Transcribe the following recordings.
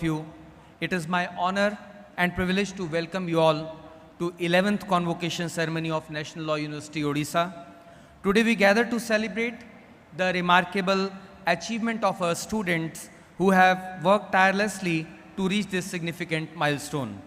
you. It is my honor and privilege to welcome you all to 11th Convocation Ceremony of National Law University, Odisha. Today we gather to celebrate the remarkable achievement of our students who have worked tirelessly to reach this significant milestone.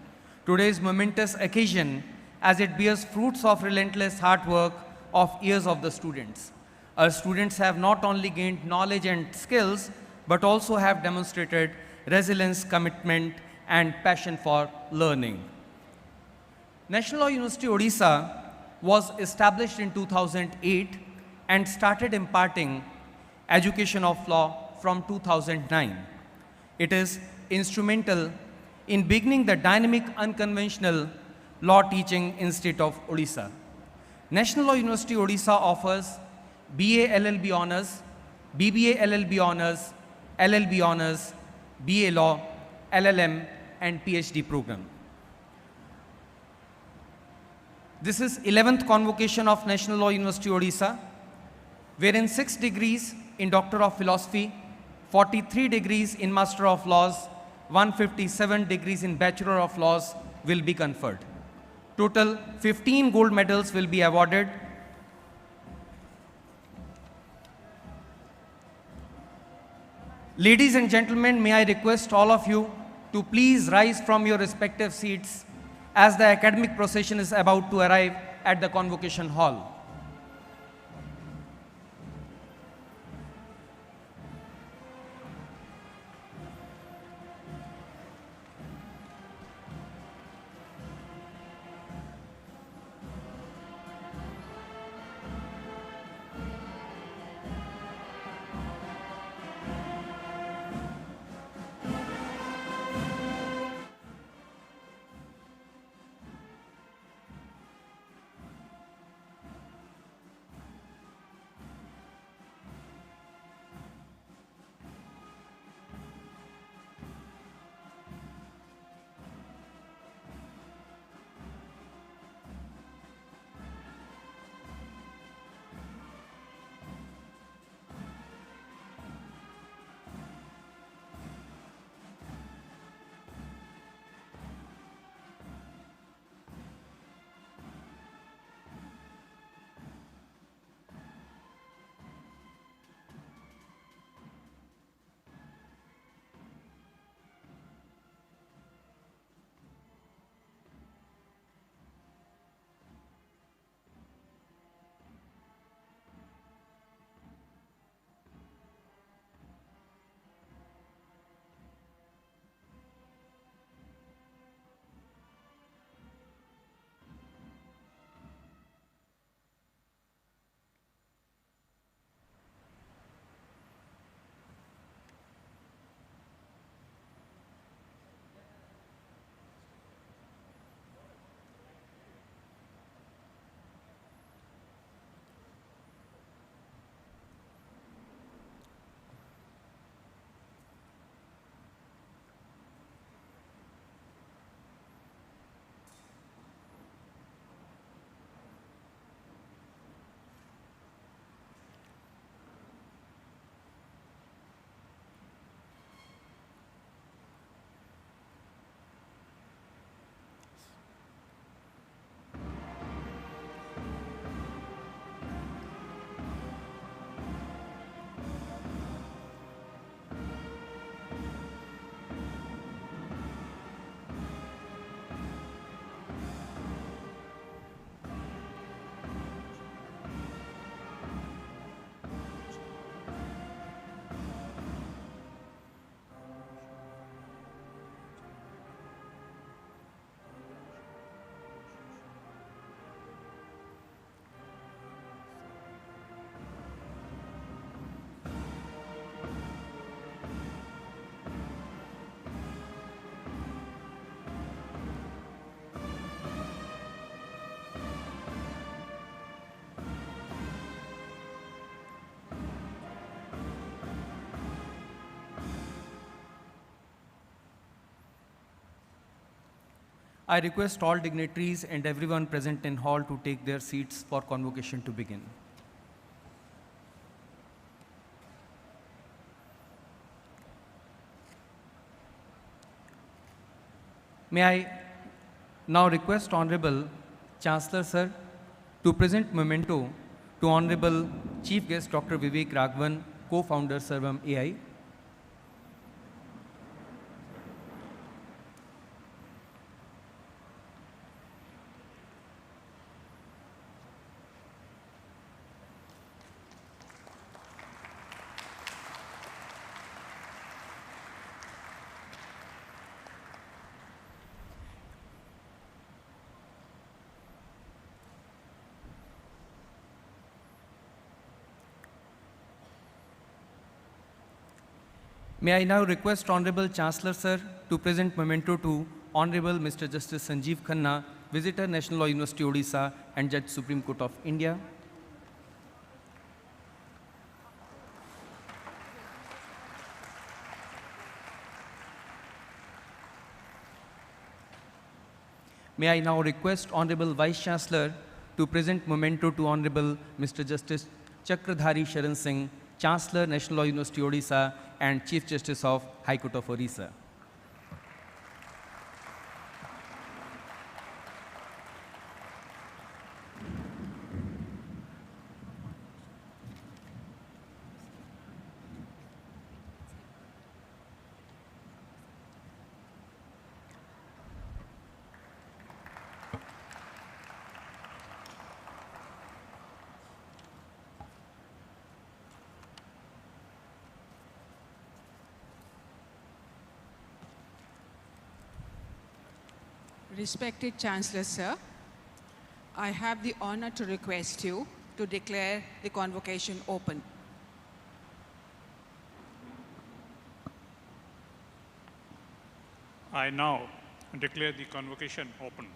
Today's momentous occasion as it bears fruits of relentless hard work of years of the students. Our students have not only gained knowledge and skills, but also have demonstrated resilience, commitment, and passion for learning. National Law University Odisha was established in 2008 and started imparting education of law from 2009. It is instrumental in beginning the dynamic, unconventional law teaching institute of Odisha. National Law University Odisha offers BA LLB Honours, BBA LLB Honours, LLB Honours, BA Law, LLM, and PhD program. This is 11th Convocation of National Law University Odisha, wherein 6 degrees in Doctor of Philosophy, 43 degrees in Master of Laws, 157 degrees in Bachelor of Laws will be conferred. Total 15 gold medals will be awarded. Ladies and gentlemen, may I request all of you to please rise from your respective seats as the academic procession is about to arrive at the Convocation Hall. I request all dignitaries and everyone present in hall to take their seats for convocation to begin. May I now request Honorable Chancellor Sir to present memento to Honorable Chief Guest Dr. Vivek Raghavan, co-founder Sarvam AI. May I now request Honorable Chancellor Sir to present memento to Honorable Mr. Justice Sanjeev Khanna, Visitor, National Law University, Odisha, and Judge, Supreme Court of India. May I now request Honorable Vice Chancellor to present memento to Honorable Mr. Justice Chakradhari Sharan Singh, Chancellor, National Law University, Odisha, and Chief Justice of High Court of Odisha. Respected Chancellor Sir, I have the honor to request you to declare the convocation open. I now declare the convocation open.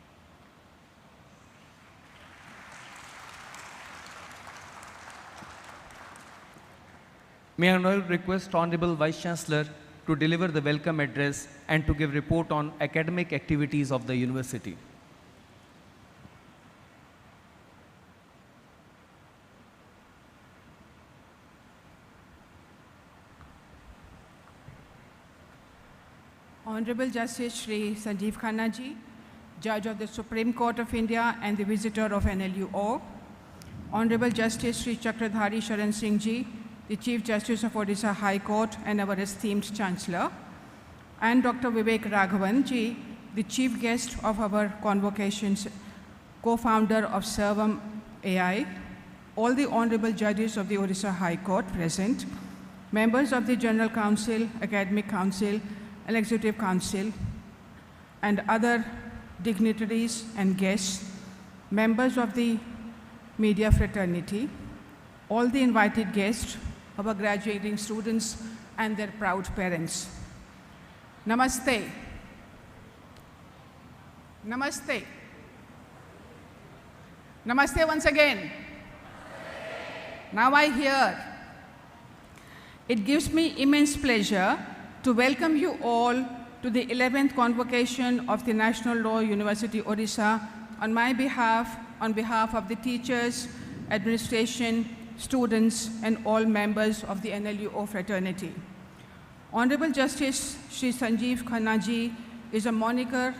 May I now request Honorable Vice Chancellor to deliver the welcome address and to give report on academic activities of the university. Honorable Justice Shri Sanjeev Khanna ji, Judge of the Supreme Court of India and the Visitor of NLUO, Honorable Justice Shri Chakradhari Sharan Singh ji, the Chief Justice of Odisha High Court and our esteemed Chancellor, and Dr. Vivek Raghavan ji, the Chief Guest of our convocations, co-founder of Sarvam AI, all the Honorable Judges of the Odisha High Court present, members of the General Council, Academic Council, and Executive Council, and other dignitaries and guests, members of the media fraternity, all the invited guests, our graduating students, and their proud parents. Namaste. Namaste. Namaste once again. Now I hear. It gives me immense pleasure to welcome you all to the 11th convocation of the National Law University Odisha on my behalf, on behalf of the teachers, administration, students, and all members of the NLUO fraternity. Honorable Justice Shri Sanjeev Khanna ji is a moniker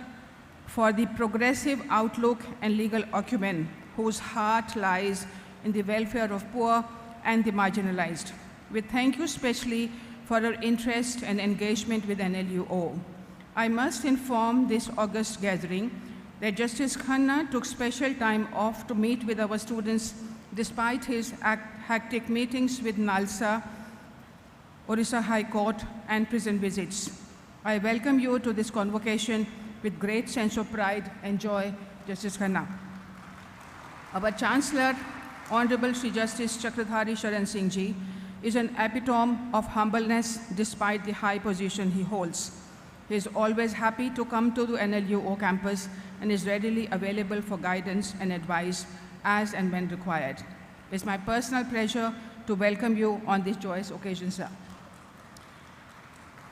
for the progressive outlook and legal acumen whose heart lies in the welfare of poor and the marginalized. We thank you especially for your interest and engagement with NLUO. I must inform this august gathering that Justice Khanna took special time off to meet with our students despite his hectic meetings with NALSA, Odisha High Court, and prison visits. I welcome you to this convocation with great sense of pride and joy, Justice Khanna. Our Chancellor, Honorable Shri Justice Chakradhari Sharan Singh ji, is an epitome of humbleness despite the high position he holds. He is always happy to come to the NLUO campus and is readily available for guidance and advice as and when required. It's my personal pleasure to welcome you on this joyous occasion, sir.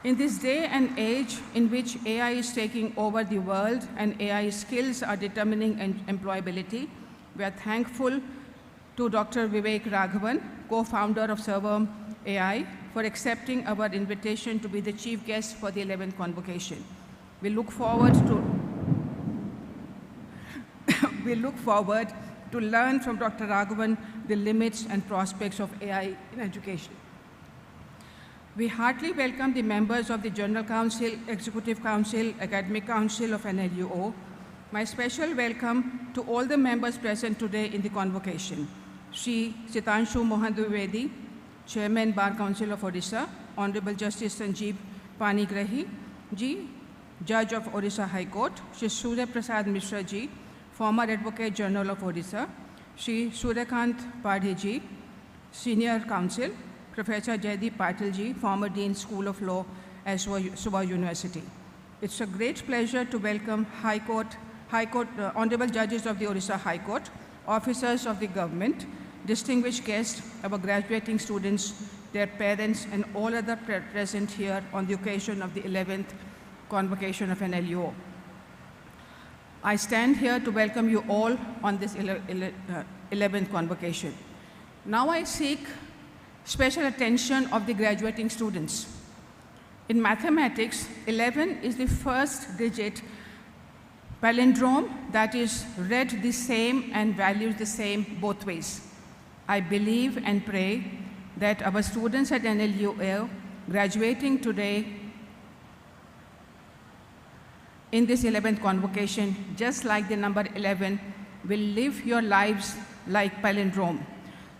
In this day and age in which AI is taking over the world and AI skills are determining employability, we are thankful to Dr. Vivek Raghavan, co-founder of Sarvam AI, for accepting our invitation to be the chief guest for the 11th convocation. We look forward to we look forward to learn from Dr. Raghavan the limits and prospects of AI in education. We heartily welcome the members of the General Council, Executive Council, Academic Council of NLUO. My special welcome to all the members present today in the convocation. Shri Sitanshu Mohan Dwivedi, Chairman, Bar Council of Odisha, Honorable Justice Sanjeev Panigrahi Ji, Judge of Odisha High Court, Shri Surya Prasad Mishra Ji, former Advocate General of Odisha, Shri Suryakant Padhi Ji, Senior Counsel, Professor Jaideep Patil Ji, former Dean School of Law at Subha University. It's a great pleasure to welcome Honorable Judges of the Odisha High Court, officers of the government, distinguished guests, our graduating students, their parents, and all other present here on the occasion of the 11th convocation of NLUO. I stand here to welcome you all on this 11th convocation. Now I seek special attention of the graduating students. In mathematics, 11 is the first digit palindrome that is read the same and valued the same both ways. I believe and pray that our students at NLUO graduating today in this 11th convocation, just like the number 11, will live your lives like palindrome,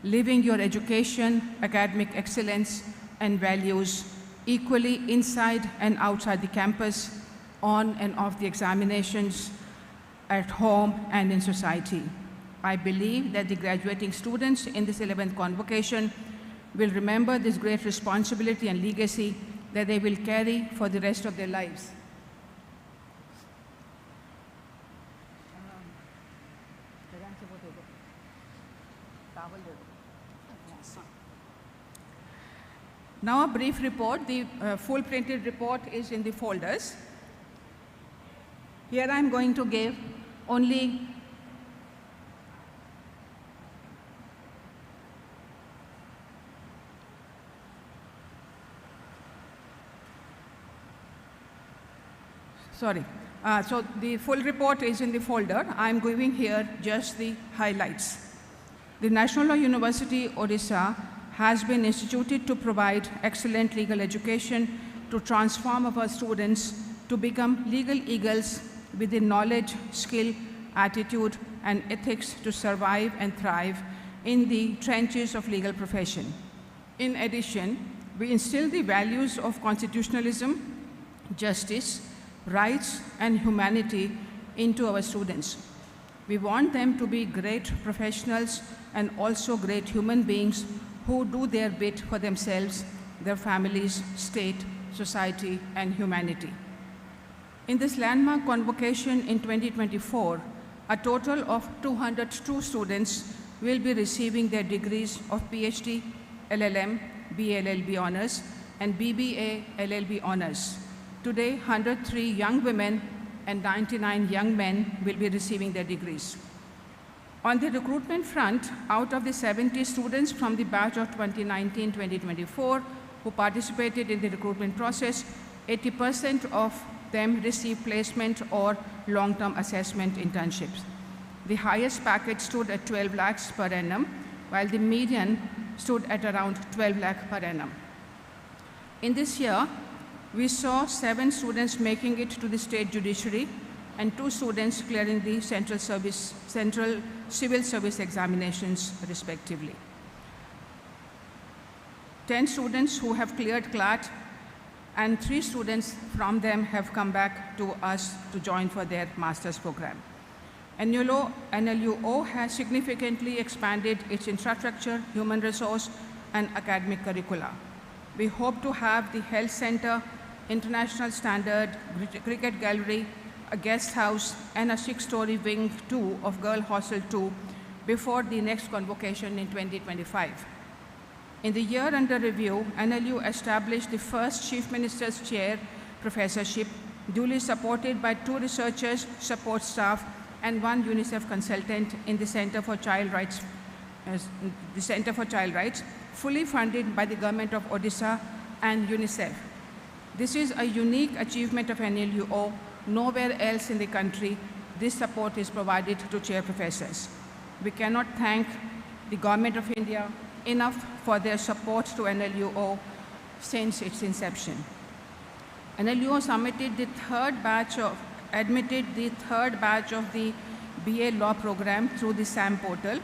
living your education, academic excellence, and values equally inside and outside the campus, on and off the examinations, at home and in society. I believe that the graduating students in this 11th convocation will remember this great responsibility and legacy that they will carry for the rest of their lives. Now a brief report. The full printed report is in the folders. Here I'm going to give only so the full report is in the folder. I'm giving here just the highlights. The National Law University, Odisha has been instituted to provide excellent legal education to transform our students to become legal eagles with the knowledge, skill, attitude, and ethics to survive and thrive in the trenches of legal profession. In addition, we instill the values of constitutionalism, justice, rights, and humanity into our students. We want them to be great professionals and also great human beings who do their bit for themselves, their families, state, society, and humanity. In this landmark convocation in 2024, a total of 202 students will be receiving their degrees of PhD, LLM, BLLB honors, and BBA LLB honors. Today, 103 young women and 99 young men will be receiving their degrees. On the recruitment front, out of the 70 students from the batch of 2019-2024 who participated in the recruitment process, 80% of them received placement or long-term assessment internships. The highest package stood at 12 lakhs per annum, while the median stood at around 12 lakh per annum. In this year, we saw 7 students making it to the state judiciary and 2 students clearing the central civil service examinations, respectively. 10 students who have cleared CLAT and 3 students from them have come back to us to join for their master's program. NLUO has significantly expanded its infrastructure, human resource, and academic curricula. We hope to have the health center, international standard, cricket gallery, a guest house, and a 6-story wing 2 of Girl Hostel 2 before the next convocation in 2025. In the year under review, NLU established the first Chief Minister's Chair professorship, duly supported by 2 researchers, support staff, and 1 UNICEF consultant in the Center for Child Rights, fully funded by the government of Odisha and UNICEF. This is a unique achievement of NLUO, Nowhere else in the country this support is provided to chair professors. We cannot thank the Government of India enough for their support to NLUO since its inception. NLUO admitted the third batch of the BA Law program through the SAM portal,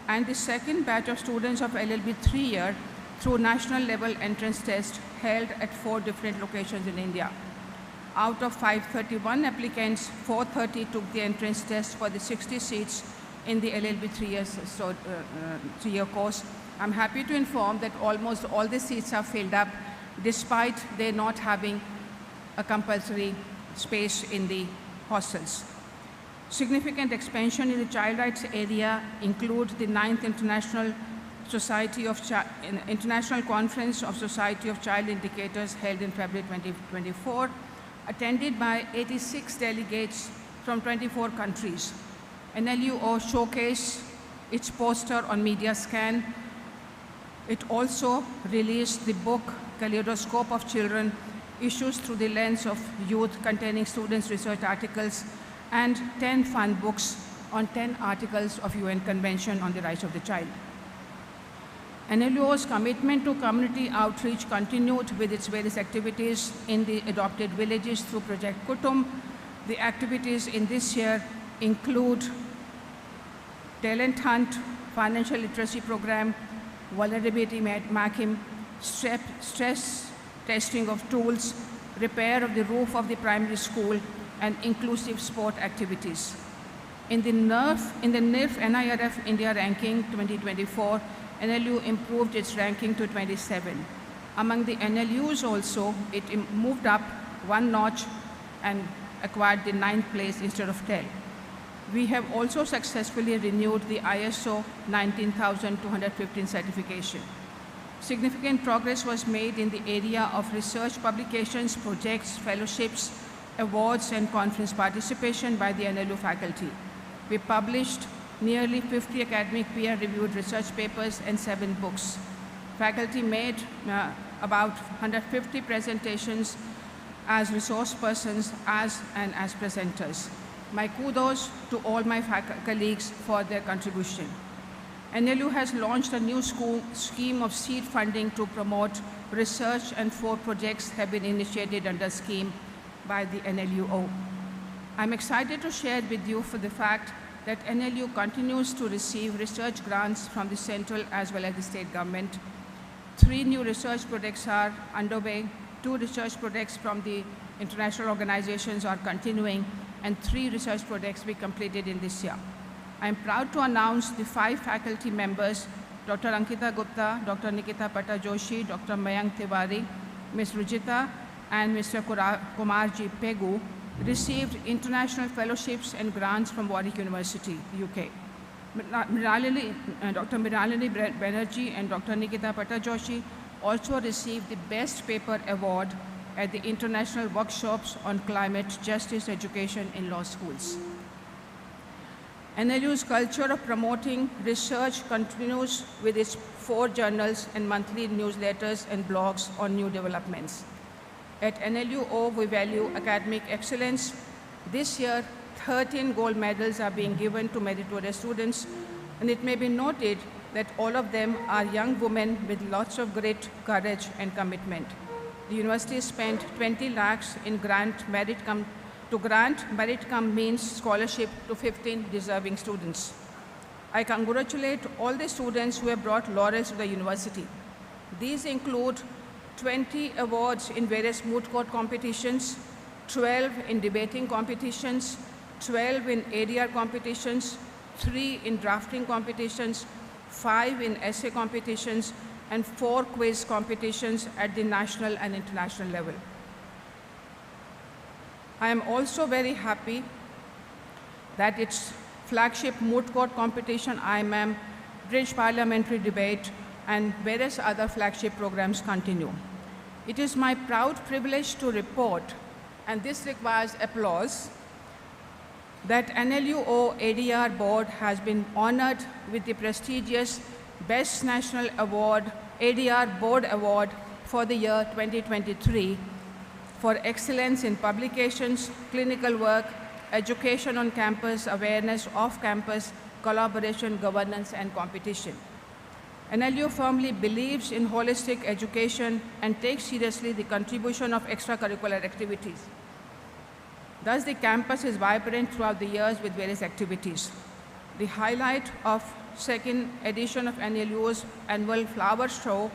and the second batch of students of LLB 3-year through national level entrance test held at 4 different locations in India. Out of 531 applicants, 430 took the entrance test for the 60 seats in the LLB 3-year course. I'm happy to inform that almost all the seats are filled up despite they not having a compulsory space in the hostels. Significant expansion in the child rights area include the 9th International Conference of Society of Child Indicators held in February 2024, attended by 86 delegates from 24 countries. NLUO showcased its poster on media scan. It also released the book Kaleidoscope of Children, Issues Through the Lens of Youth, containing students' research articles, and 10 fun books on 10 articles of UN Convention on the Rights of the Child. NLUO's commitment to community outreach continued with its various activities in the adopted villages through Project Kutum. The activities in this year include talent hunt, financial literacy program, vulnerability mapping, stress testing of tools, repair of the roof of the primary school, and inclusive sport activities. In the NIRF NIRF India ranking 2024, NLU improved its ranking to 27. Among the NLUs also, it moved up 1 notch and acquired the 9th place instead of 10. We have also successfully renewed the ISO 19215 certification. Significant progress was made in the area of research publications, projects, fellowships, awards, and conference participation by the NLU faculty. We published nearly 50 academic peer-reviewed research papers and 7 books. Faculty made about 150 presentations as resource persons and as presenters. My kudos to all my colleagues for their contribution. NLU has launched a new scheme of seed funding to promote research, and 4 projects have been initiated under scheme by the NLUO. I'm excited to share with you for the fact that NLU continues to receive research grants from the central as well as the state government. 3 new research projects are underway, 2 research projects from the international organizations are continuing, and 3 research projects we completed in this year. I'm proud to announce the 5 faculty members, Dr. Ankita Gupta, Dr. Nikita Patajoshi, Dr. Mayank Tiwari, Ms. Rujita, and Mr. Kumarji Pegu, received international fellowships and grants from Warwick University, UK. Dr. Mrinalini Banerjee and Dr. Nikita Patajoshi also received the Best Paper Award at the International Workshops on Climate Justice Education in Law Schools. NLU's culture of promoting research continues with its 4 journals and monthly newsletters and blogs on new developments. At NLUO, we value academic excellence. This year, 13 gold medals are being given to meritorious students, and it may be noted that all of them are young women with lots of grit, courage, and commitment. The university spent 20 lakhs in grant merit means scholarship to 15 deserving students. I congratulate all the students who have brought laurels to the university. These include 20 awards in various moot court competitions, 12 in debating competitions, 12 in ADR competitions, 3 in drafting competitions, 5 in essay competitions, and 4 quiz competitions at the national and international level. I am also very happy that its flagship moot court competition, IMM, Bridge Parliamentary Debate, and various other flagship programs continue. It is my proud privilege to report, and this requires applause, that NLUO ADR board has been honored with the prestigious Best National Award, ADR Board Award for the year 2023 for excellence in publications, clinical work, education on campus, awareness off campus, collaboration, governance, and competition. NLUO firmly believes in holistic education and takes seriously the contribution of extracurricular activities. Thus, the campus is vibrant throughout the years with various activities. The highlight of second edition of NLUO's annual flower show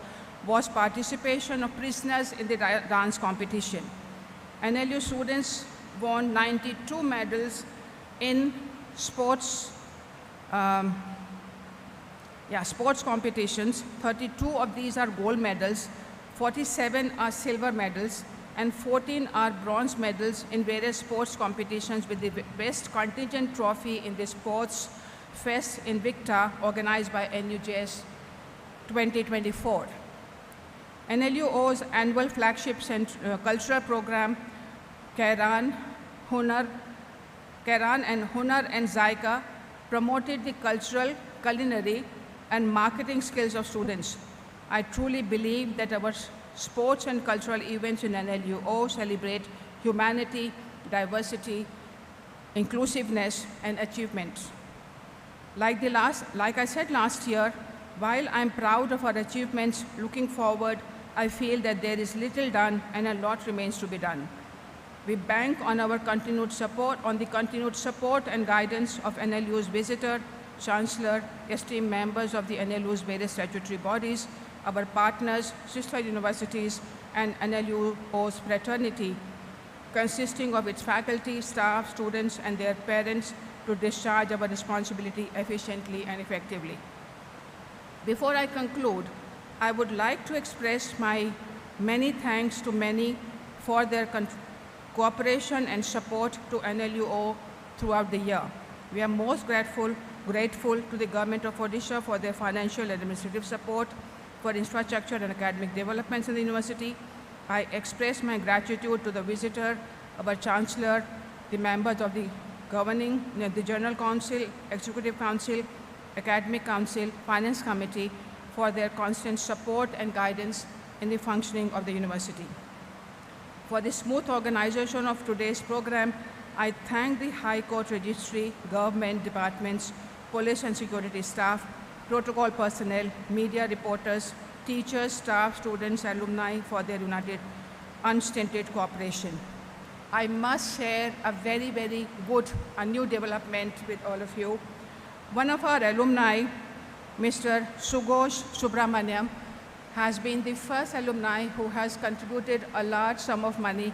was participation of prisoners in the dance competition. NLU students won 92 medals in sports competitions. 32 of these are gold medals, 47 are silver medals, and 14 are bronze medals in various sports competitions, with the best contingent trophy in the Sports Fest Invicta organized by NUJS 2024. NLUO's annual flagship cultural program, Kairan and Hunar and Zaika, promoted the cultural, culinary, and marketing skills of students. I truly believe that our sports and cultural events in NLUO celebrate humanity, diversity, inclusiveness, and achievements. Like I said last year, while I'm proud of our achievements, looking forward, I feel that there is little done and a lot remains to be done. We bank on the continued support and guidance of NLU's visitor, Chancellor, esteemed members of the NLU's various statutory bodies, our partners, sister universities, and NLUO's fraternity, consisting of its faculty, staff, students, and their parents, to discharge our responsibility efficiently and effectively. Before I conclude, I would like to express my many thanks to many for their cooperation and support to NLUO throughout the year. We are most grateful to the Government of Odisha for their financial and administrative support for infrastructure and academic developments in the university. I express my gratitude to the visitor, our Chancellor, the members of the the General Council, Executive Council, Academic Council, Finance Committee for their constant support and guidance in the functioning of the university. For the smooth organization of today's program, I thank the High Court Registry, government departments, police and security staff, protocol personnel, media reporters, teachers, staff, students, alumni for their united, unstinted cooperation. I must share a very, very good, new development with all of you. One of our alumni, Mr. Sughosh Subramaniam, has been the first alumni who has contributed a large sum of money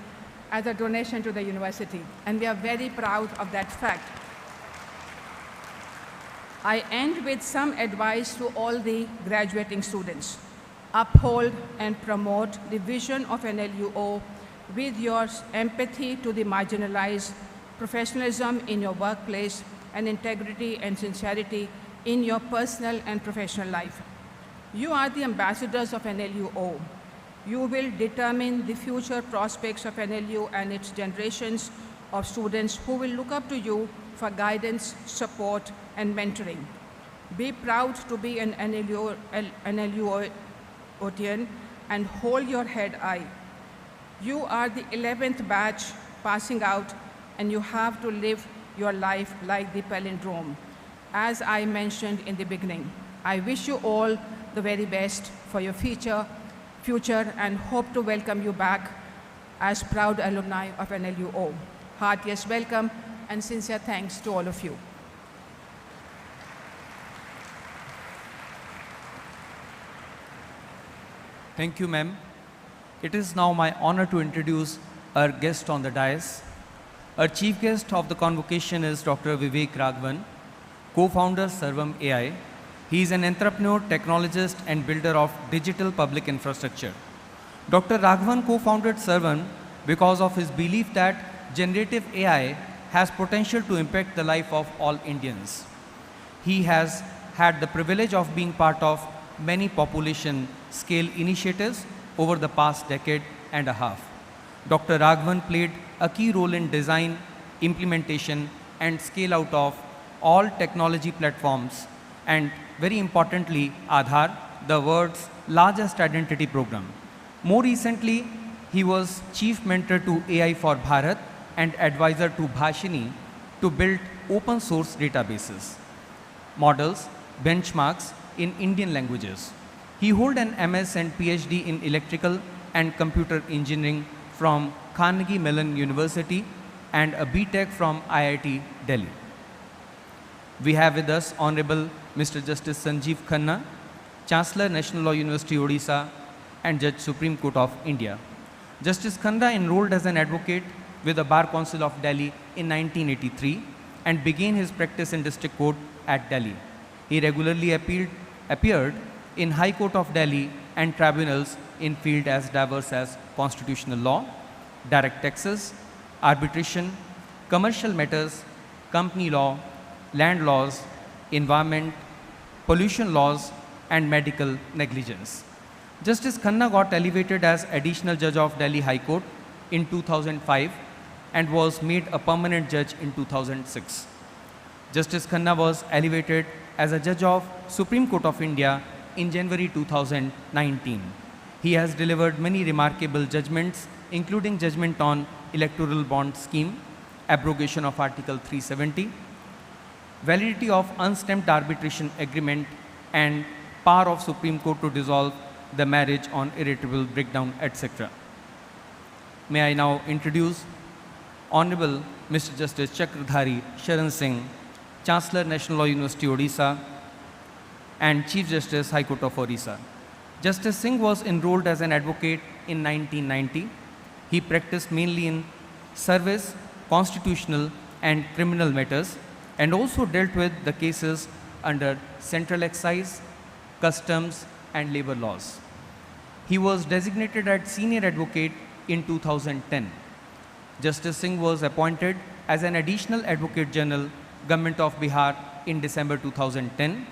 as a donation to the university, and we are very proud of that fact. I end with some advice to all the graduating students. Uphold and promote the vision of NLUO with your empathy to the marginalized, professionalism in your workplace, and integrity and sincerity in your personal and professional life. You are the ambassadors of NLUO. You will determine the future prospects of NLU and its generations of students who will look up to you for guidance, support, and mentoring. Be proud to be an NLUOtian and hold your head high. You are the 11th batch passing out, and you have to live your life like the palindrome, as I mentioned in the beginning. I wish you all the very best for your future and hope to welcome you back as proud alumni of NLUO. Heartiest welcome and sincere thanks to all of you. Thank you, ma'am. It is now my honor to introduce our guest on the dais. Our chief guest of the convocation is Dr. Vivek Raghavan, co-founder Sarvam AI. He is an entrepreneur, technologist, and builder of digital public infrastructure. Dr. Raghavan co-founded Sarvam because of his belief that generative AI has potential to impact the life of all Indians. He has had the privilege of being part of many population scale initiatives over the past decade and a half. Dr. Raghavan played a key role in design, implementation, and scale out of all technology platforms, and very importantly, Aadhaar, the world's largest identity program. More recently, He was chief mentor to AI for Bharat and advisor to Bhashini to build open source databases, models, benchmarks in Indian languages. He holds an MS and PhD in electrical and computer engineering from Carnegie Mellon University and a BTech from IIT Delhi. We have with us Honorable Mr. Justice Sanjeev Khanna, Chancellor, National Law University, Odisha, and Judge, Supreme Court of India. Justice Khanna enrolled as an advocate with the Bar Council of Delhi in 1983 and began his practice in District Court at Delhi. He regularly appeared in High Court of Delhi and tribunals in fields as diverse as constitutional law, direct taxes, arbitration, commercial matters, company law, land laws, environment, pollution laws, and medical negligence. Justice Khanna got elevated as Additional Judge of Delhi High Court in 2005 and was made a permanent judge in 2006. Justice Khanna was elevated as a Judge of Supreme Court of India in January 2019. He has delivered many remarkable judgments, including judgment on electoral bond scheme, abrogation of Article 370, validity of unstamped arbitration agreement, and power of Supreme Court to dissolve the marriage on irretrievable breakdown, etc. May I now introduce Honorable Mr. Justice Chakradhari Sharan Singh, Chancellor, National Law University, Odisha, and Chief Justice, High Court of Odisha. Justice Singh was enrolled as an advocate in 1990. He practiced mainly in service, constitutional, and criminal matters, and also dealt with the cases under central excise, customs, and labor laws. He was designated as senior advocate in 2010. Justice Singh was appointed as an additional Advocate General, Government of Bihar in December 2010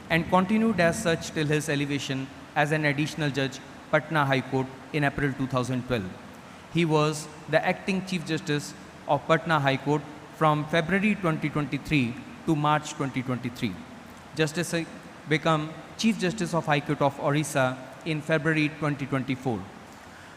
and continued as such till his elevation as an additional judge, Patna High Court in April 2012. He was the acting Chief Justice of Patna High Court from February 2023 to March 2023. Justice Singh became Chief Justice of High Court of Odisha in February 2024.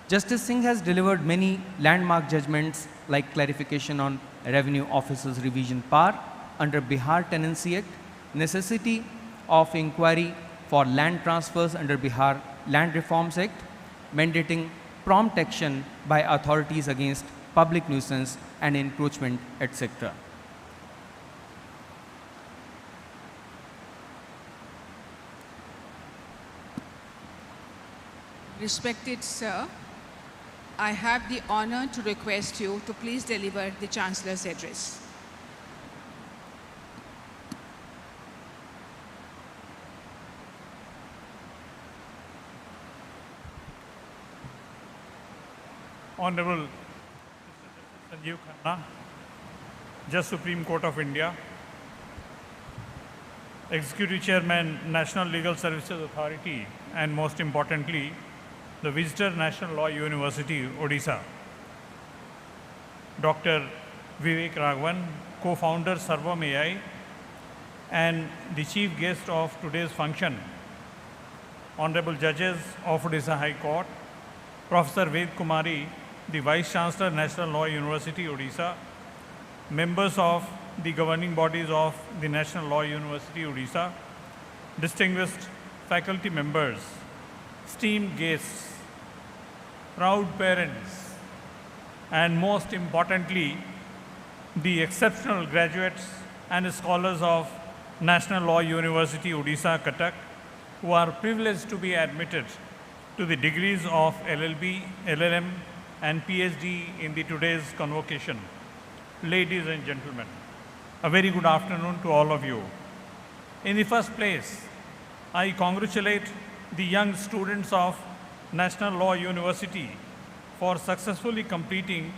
Justice Singh has delivered many landmark judgments like clarification on Revenue Officers Revision Power under Bihar Tenancy Act, necessity of inquiry for land transfers under Bihar Land Reforms Act, mandating prompt action by authorities against public nuisance and encroachment, etc. Respected Sir, I have the honor to request you to please deliver the Chancellor's address. Honorable Sanjeev Khanna, Judge Supreme Court of India, Executive Chairman, National Legal Services Authority, and most importantly, the Visitor National Law University, Odisha. Dr. Vivek Raghavan, co-founder Sarvam AI, and the chief guest of today's function, Honorable Judges of Odisha High Court, Professor Ved Kumari, the Vice Chancellor, National Law University, Odisha, members of the governing bodies of the National Law University, Odisha, distinguished faculty members, esteemed guests, proud parents, and most importantly, the exceptional graduates and scholars of National Law University, Odisha, Cuttack, who are privileged to be admitted to the degrees of LLB, LLM, and PhD in the today's convocation. Ladies and gentlemen, a very good afternoon to all of you. In the first place, I congratulate the young students of National Law University for successfully completing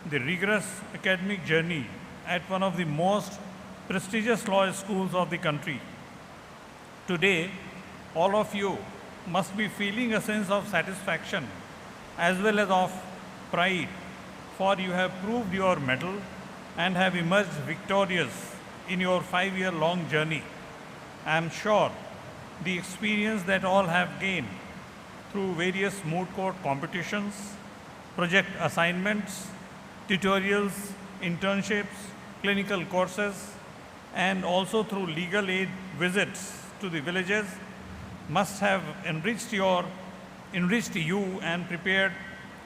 the rigorous academic journey at one of the most prestigious law schools of the country. Today, all of you must be feeling a sense of satisfaction as well as of pride, for you have proved your mettle and have emerged victorious in your 5-year-long journey. I am sure the experience that all have gained through various moot court competitions, project assignments, tutorials, internships, clinical courses, and also through legal aid visits to the villages must have enriched you and prepared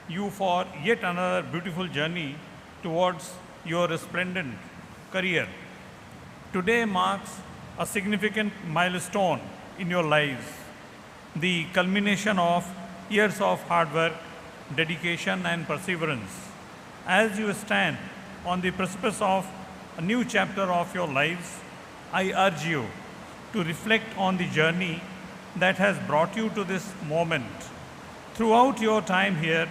you for yet another beautiful journey towards your resplendent career. Today marks a significant milestone in your lives, the culmination of years of hard work, dedication, and perseverance. As you stand on the precipice of a new chapter of your lives, I urge you to reflect on the journey that has brought you to this moment. Throughout your time here,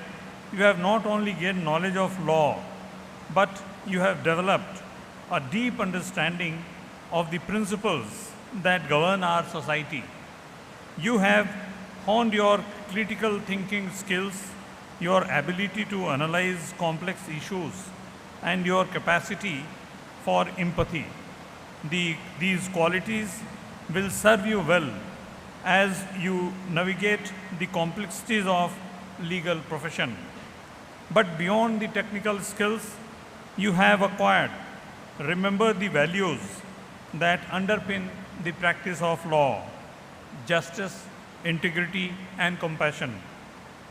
you have not only gained knowledge of law, but you have developed a deep understanding of the principles that govern our society. You have honed your critical thinking skills, your ability to analyze complex issues, and your capacity for empathy. These qualities will serve you well as you navigate the complexities of legal profession. But beyond the technical skills you have acquired, remember the values that underpin the practice of law: justice, integrity, and compassion.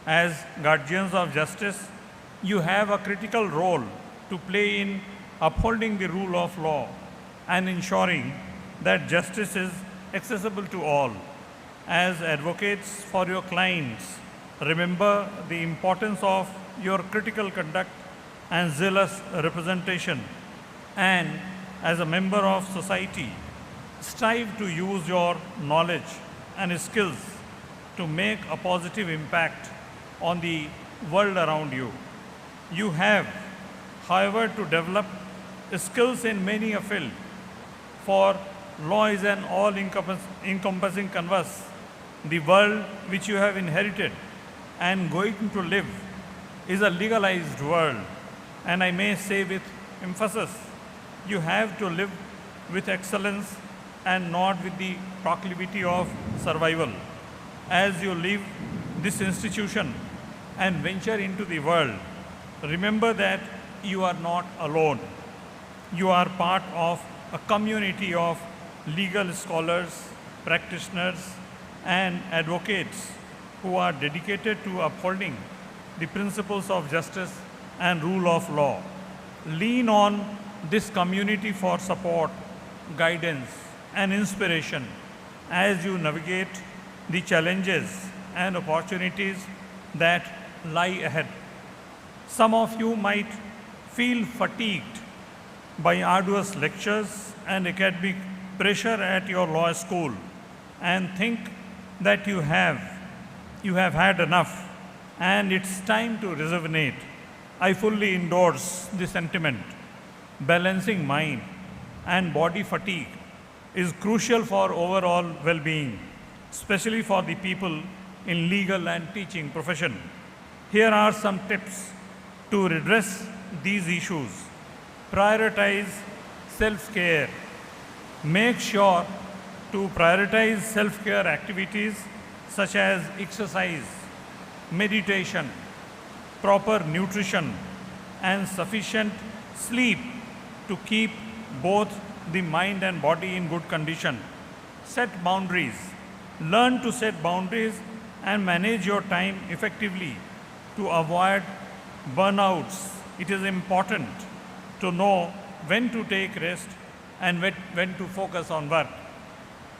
As guardians of justice, you have a critical role to play in upholding the rule of law and ensuring that justice is accessible to all. As advocates for your clients, remember the importance of your critical conduct and zealous representation. And as a member of society, strive to use your knowledge and skills to make a positive impact on the world around you. You have, however, to develop skills in many a field, for law is an all-encompassing canvas. The world which you have inherited and going to live is a legalized world, and I may say with emphasis, you have to live with excellence and not with the proclivity of survival. As you leave this institution and venture into the world, remember that you are not alone. You are part of a community of legal scholars, practitioners, and advocates who are dedicated to upholding the principles of justice and rule of law. Lean on this community for support, guidance, and inspiration as you navigate the challenges and opportunities that lie ahead. Some of you might feel fatigued by arduous lectures and academic pressure at your law school and think that you have had enough and it's time to rejuvenate. I fully endorse this sentiment. Balancing mind and body fatigue is crucial for overall well-being, especially for the people in legal and teaching profession. Here are some tips to redress these issues. Prioritize self-care. Make sure to prioritize self-care activities such as exercise, meditation, proper nutrition, and sufficient sleep to keep both the mind and body in good condition. Set boundaries. Learn to set boundaries and manage your time effectively to avoid burnouts. It is important to know when to take rest and when to focus on work.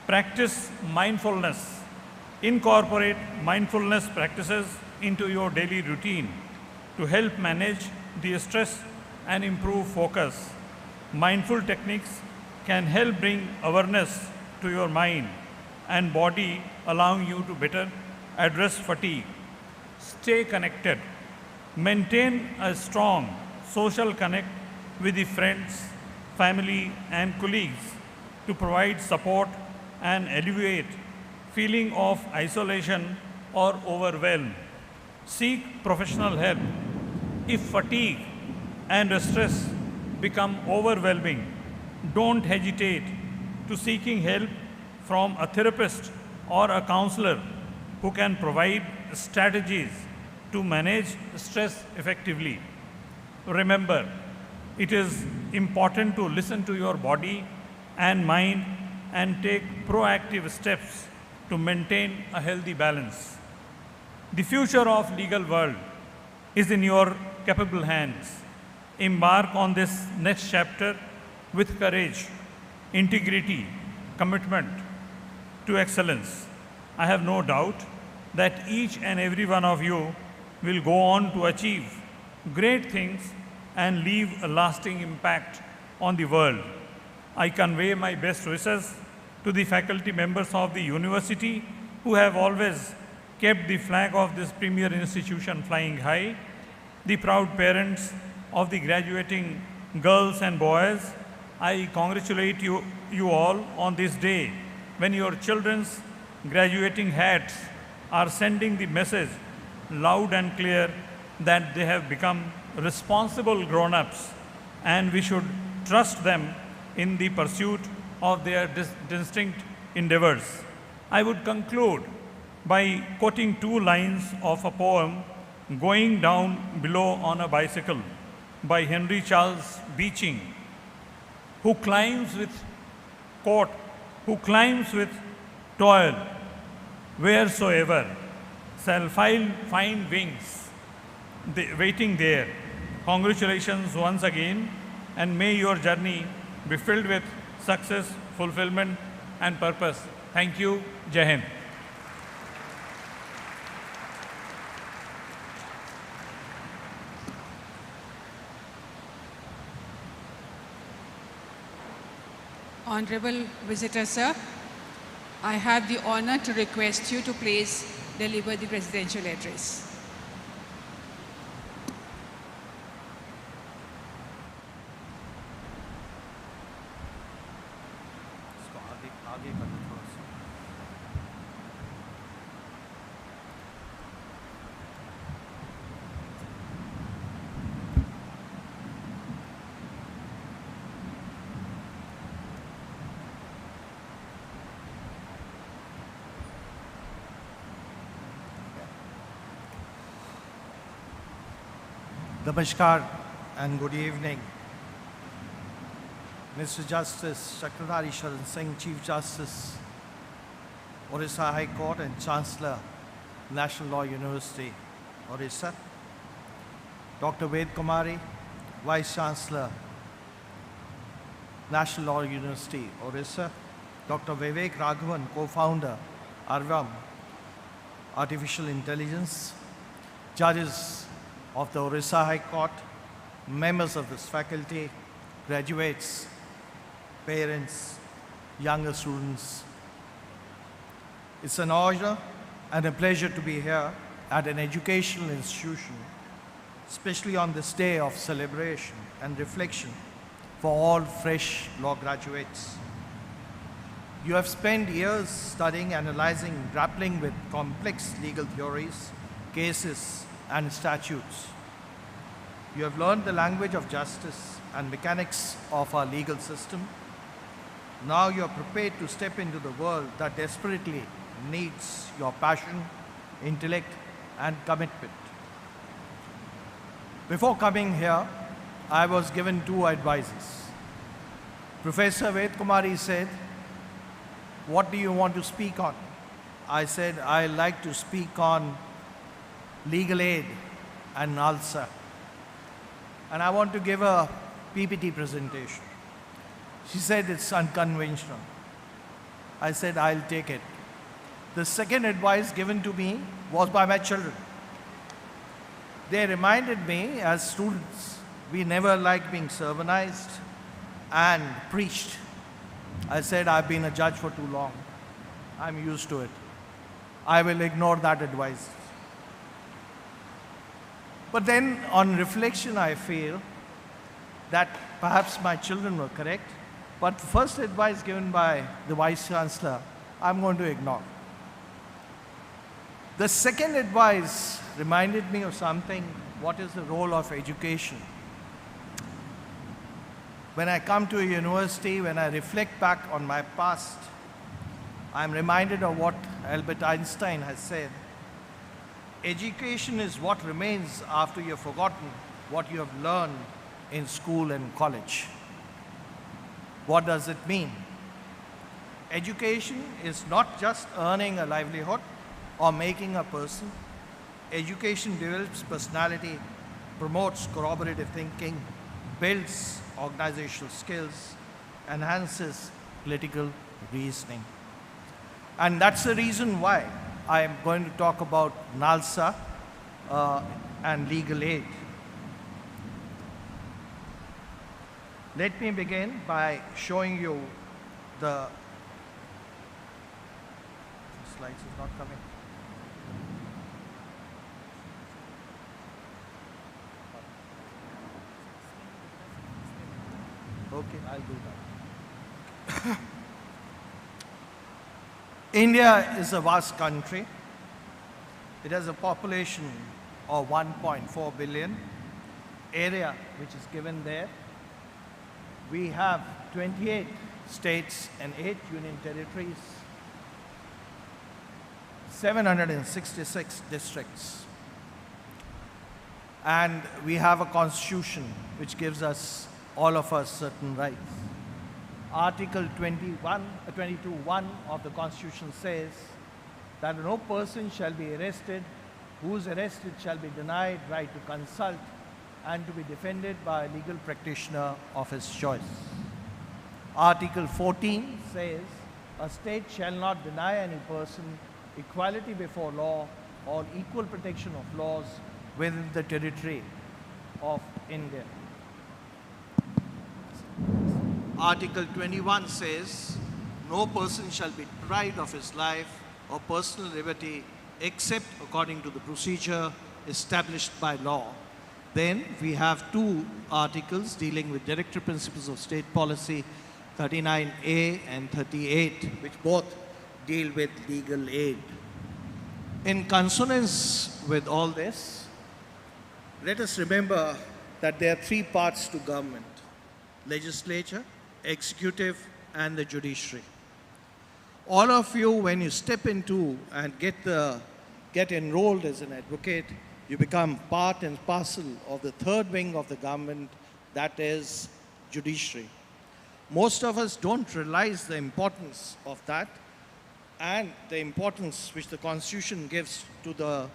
Practice mindfulness. Incorporate mindfulness practices into your daily routine to help manage the stress and improve focus. Mindful techniques can help bring awareness to your mind and body, allowing you to better address fatigue. Stay connected. Maintain a strong social connect with the friends, family, and colleagues to provide support and alleviate feeling of isolation or overwhelm. Seek professional help. If fatigue and stress become overwhelming, don't hesitate to seeking help from a therapist or a counselor who can provide strategies to manage stress effectively. Remember, it is important to listen to your body and mind and take proactive steps to maintain a healthy balance. The future of legal world is in your capable hands. Embark on this next chapter with courage, integrity, commitment to excellence. I have no doubt that each and every one of you will go on to achieve great things and leave a lasting impact on the world. I convey my best wishes to the faculty members of the university who have always kept the flag of this premier institution flying high, the proud parents of the graduating girls and boys. I congratulate you all on this day when your children's graduating hats are sending the message loud and clear that they have become responsible grown-ups and we should trust them in the pursuit of their distinct endeavors. I would conclude by quoting two lines of a poem, Going Down Below on a Bicycle, by Henry Charles Beeching, who climbs with toil, wheresoever shall find wings waiting there. Congratulations once again, and may your journey be filled with success, fulfillment, and purpose. Thank you. Jai Hind. Honorable Visitor, sir, I have the honor to request you to please deliver the presidential address. Namaskar and good evening. Mr. Justice Chakravarti Sharan Singh, Chief Justice, Odisha High Court and Chancellor, National Law University, Odisha. Dr. Ved Kumari, Vice Chancellor, National Law University, Odisha. Dr. Vivek Raghavan, Co-founder, Arvam, Artificial Intelligence. Judges of the Odisha High Court, members of this faculty, graduates, parents, younger students. It's an honor and a pleasure to be here at an educational institution, especially on this day of celebration and reflection for all fresh law graduates. You have spent years studying, analyzing, grappling with complex legal theories, cases, and statutes. You have learned the language of justice and mechanics of our legal system. Now you are prepared to step into the world that desperately needs your passion, intellect, and commitment. Before coming here, I was given two advices. Professor Ved Kumari said, "What do you want to speak on?" I said, "I like to speak on legal aid and NALSA. And I want to give a PPT presentation." She said, "It's unconventional." I said, "I'll take it." The second advice given to me was by my children. They reminded me, as students, we never liked being sermonized and preached. I said, "I've been a judge for too long. I'm used to it. I will ignore that advice." But then, on reflection, I feel that perhaps my children were correct, but the first advice given by the Vice Chancellor, I'm going to ignore. The second advice reminded me of something. What is the role of education? When I come to a university, when I reflect back on my past, I'm reminded of what Albert Einstein has said. Education is what remains after you've forgotten what you have learned in school and college. What does it mean? Education is not just earning a livelihood or making a person. Education develops personality, promotes corroborative thinking, builds organizational skills, enhances political reasoning. And that's the reason why I am going to talk about NALSA and legal aid. Let me begin by showing you the slides is not coming. Okay, I'll do that. India is a vast country. It has a population of 1.4 billion, area which is given there. We have 28 states and 8 union territories, 766 districts. And we have a constitution which gives us, all of us, certain rights. Article 22(1) of the Constitution says that no person shall be arrested, who is arrested shall be denied right to consult and to be defended by a legal practitioner of his choice. Article 14 says a state shall not deny any person equality before law or equal protection of laws within the territory of India. Article 21 says, no person shall be deprived of his life or personal liberty except according to the procedure established by law. Then we have 2 articles dealing with directive principles of state policy, 39A and 38, which both deal with legal aid. In consonance with all this, let us remember that there are 3 parts to government: legislature, executive, and the judiciary. All of you, when you step into and get enrolled as an advocate, you become part and parcel of the 3rd wing of the government, that is judiciary. Most of us don't realize the importance of that and the importance which the Constitution gives to the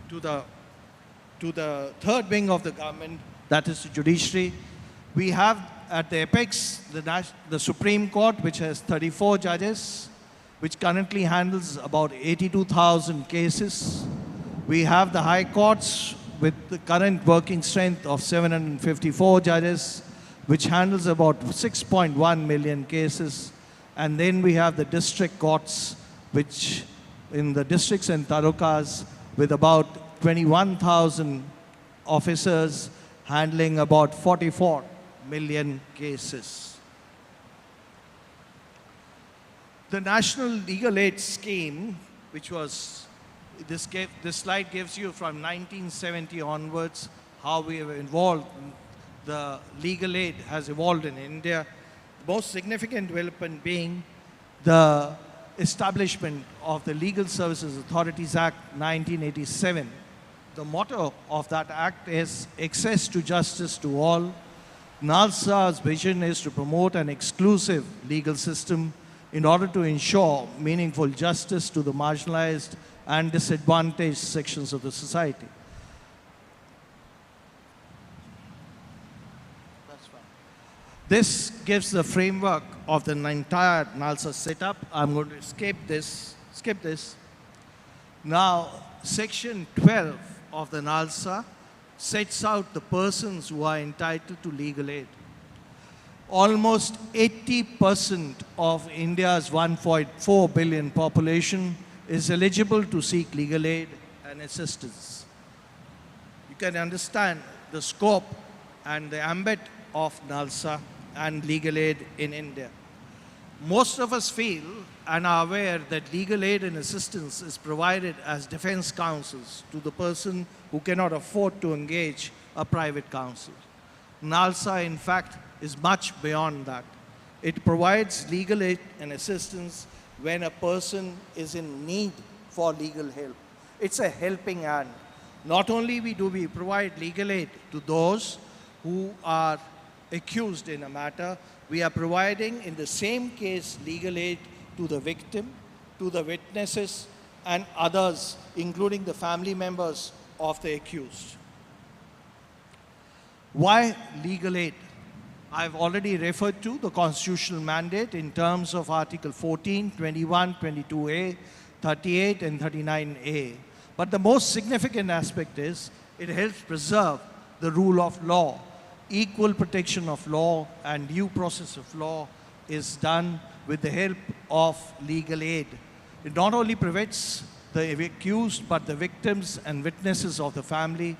3rd wing of the government, that is the judiciary. We have at the apex the Supreme Court, which has 34 judges, which currently handles about 82,000 cases. We have the high courts with the current working strength of 754 judges, which handles about 6.1 million cases. And then we have the district courts, which in the districts and talukas with about 21,000 officers handling about 44 million cases. The National Legal Aid Scheme, which was, this slide gives you from 1970 onwards how we have evolved. The legal aid has evolved in India. The most significant development being the establishment of the Legal Services Authorities Act 1987. The motto of that act is access to justice to all. NALSA's vision is to promote an exclusive legal system in order to ensure meaningful justice to the marginalized and disadvantaged sections of the society. This gives the framework of the entire NALSA setup. I'm going to skip this. Now, Section 12 of the NALSA sets out the persons who are entitled to legal aid. Almost 80% of India's 1.4 billion population is eligible to seek legal aid and assistance. You can understand the scope and the ambit of NALSA and legal aid in India. Most of us feel and are aware that legal aid and assistance is provided as defense counsels to the person who cannot afford to engage a private counsel. NALSA, in fact, is much beyond that. It provides legal aid and assistance when a person is in need for legal help. It's a helping hand. Not only do we provide legal aid to those who are accused in a matter, we are providing in the same case legal aid to the victim, to the witnesses, and others, including the family members of the accused. Why legal aid? I've already referred to the constitutional mandate in terms of Article 14, 21, 22A, 38, and 39A. But the most significant aspect is it helps preserve the rule of law. Equal protection of law and due process of law is done with the help of legal aid. It not only prevents the accused, but the victims and witnesses of the family.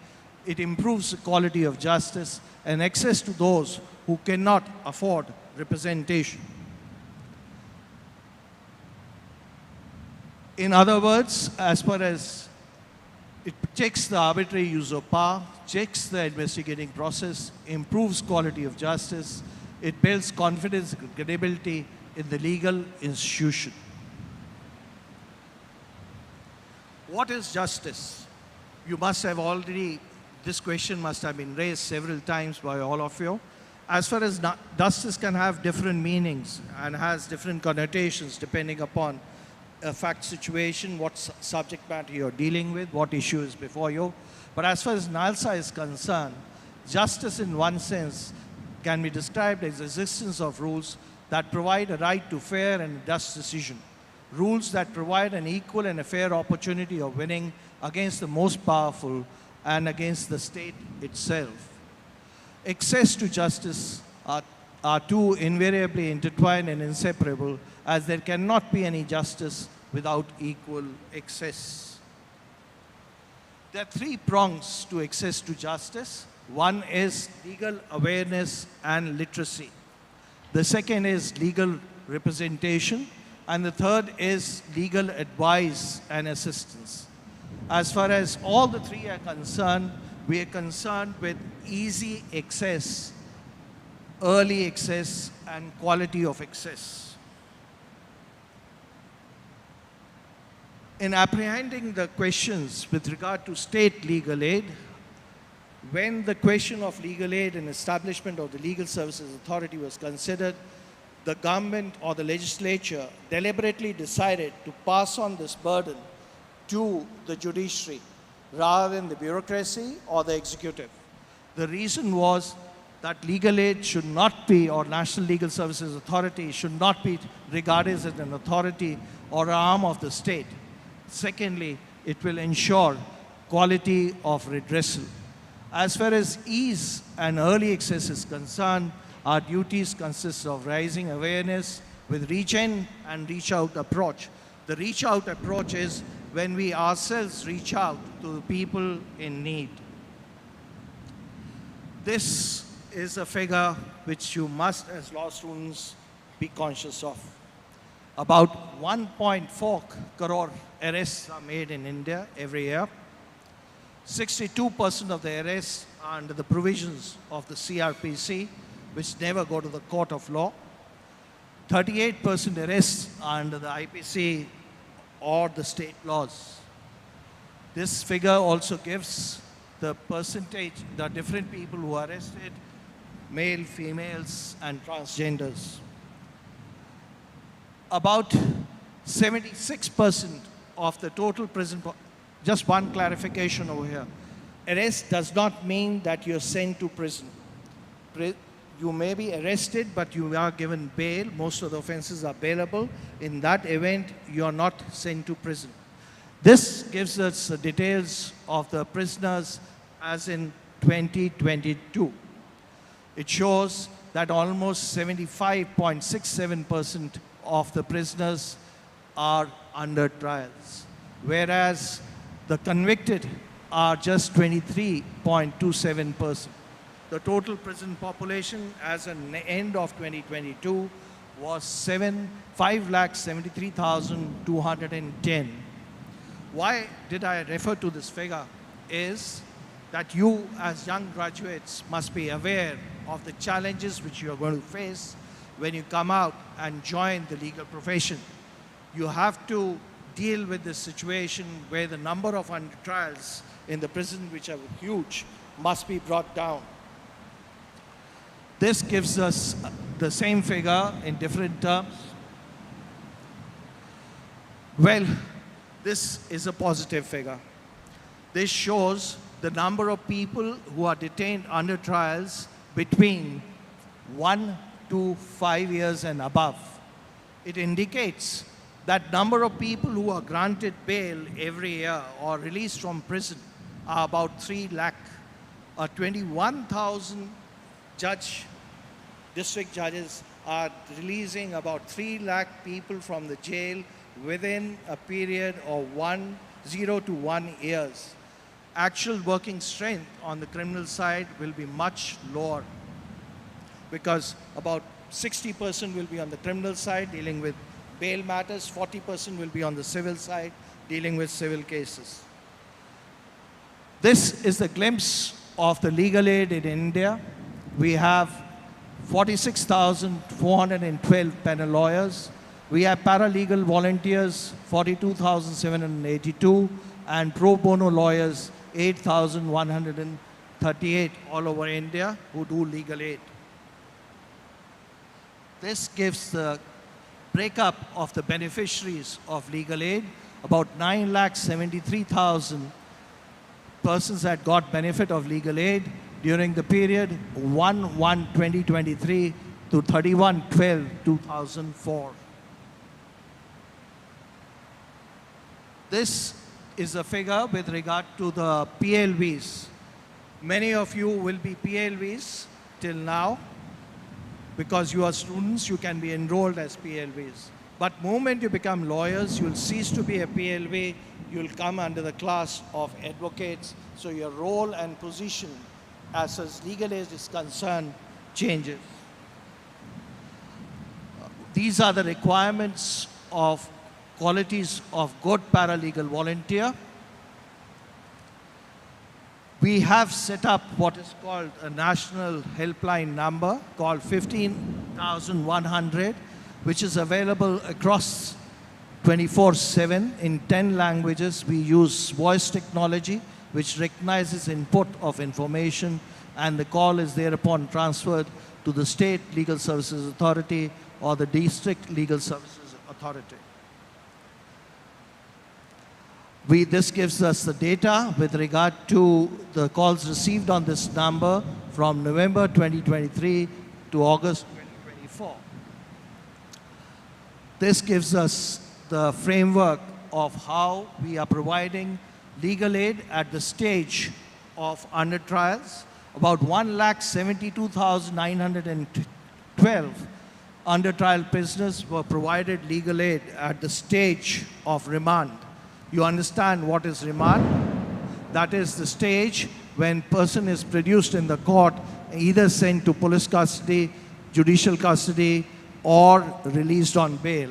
It improves the quality of justice and access to those who cannot afford representation. In other words, as far as it checks the arbitrary use of power, checks the investigating process, improves quality of justice, it builds confidence and credibility in the legal institution. What is justice? You must have already, this question must have been raised several times by all of you. As far as justice can have different meanings and has different connotations depending upon a fact situation, what subject matter you're dealing with, what issue is before you. But as far as NALSA is concerned, justice in one sense can be described as the existence of rules that provide a right to fair and just decision. Rules that provide an equal and a fair opportunity of winning against the most powerful and against the state itself. Access to justice are two invariably intertwined and inseparable, as there cannot be any justice without equal access. There are three prongs to access to justice. One is legal awareness and literacy. The second is legal representation. And the third is legal advice and assistance. As far as all the three are concerned, we are concerned with easy access, early access, and quality of access. In apprehending the questions with regard to state legal aid, when the question of legal aid and establishment of the Legal Services Authority was considered, the government or the legislature deliberately decided to pass on this burden to the judiciary rather than the bureaucracy or the executive. The reason was that legal aid should not be, or National Legal Services Authority should not be regarded as an authority or an arm of the state. Secondly, it will ensure quality of redressal. As far as ease and early access is concerned, our duties consist of raising awareness with reach in and reach out approach. The reach out approach is when we ourselves reach out to people in need. This is a figure which you must, as law students, be conscious of. About 1.4 crore arrests are made in India every year. 62% of the arrests are under the provisions of the CRPC, which never go to the court of law. 38% arrests are under the IPC or the state laws. This figure also gives the percentage, the different people who are arrested, male, females, and transgenders. About 76% of the total prison, just one clarification over here. Arrest does not mean that you're sent to prison. You may be arrested, but you are given bail. Most of the offenses are bailable. In that event, you are not sent to prison. This gives us the details of the prisoners as in 2022. It shows that almost 75.67% of the prisoners are under trials, whereas the convicted are just 23.27%. The total prison population as an end of 2022 was 5,73,210. Why did I refer to this figure is that you as young graduates must be aware of the challenges which you are going to face when you come out and join the legal profession. You have to deal with this situation where the number of under trials in the prison, which are huge, must be brought down. This gives us the same figure in different terms. Well, this is a positive figure. This shows the number of people who are detained under trials between 1 to 5 years and above. It indicates that number of people who are granted bail every year or released from prison are about 3 lakh. 21,000 district judges are releasing about 3 lakh people from the jail within a period of 0 to 1 years. Actual working strength on the criminal side will be much lower because about 60% will be on the criminal side dealing with bail matters, 40% will be on the civil side dealing with civil cases. This is the glimpse of the legal aid in India. We have 46,412 penal lawyers. We have paralegal volunteers, 42,782, and pro bono lawyers, 8,138 all over India who do legal aid. This gives the breakup of the beneficiaries of legal aid. About 9,73,000 persons that got benefit of legal aid during the period 1/1/2023 to 31/12/2004. This is a figure with regard to the PLVs. Many of you will be PLVs till now. Because you are students, you can be enrolled as PLVs. But the moment you become lawyers, you'll cease to be a PLV, you'll come under the class of advocates, so your role and position as far as legal aid is concerned changes. These are the requirements of qualities of good paralegal volunteer. We have set up what is called a national helpline number called 15,100, which is available across 24/7 in 10 languages. We use voice technology, which recognizes input of information, and the call is thereupon transferred to the State Legal Services Authority or the District Legal Services Authority. This gives us the data with regard to the calls received on this number from November 2023 to August 2024. This gives us the framework of how we are providing legal aid at the stage of under trials. About 1,72,912 under trial prisoners were provided legal aid at the stage of remand. You understand what is remand? That is the stage when person is produced in the court, either sent to police custody, judicial custody, or released on bail.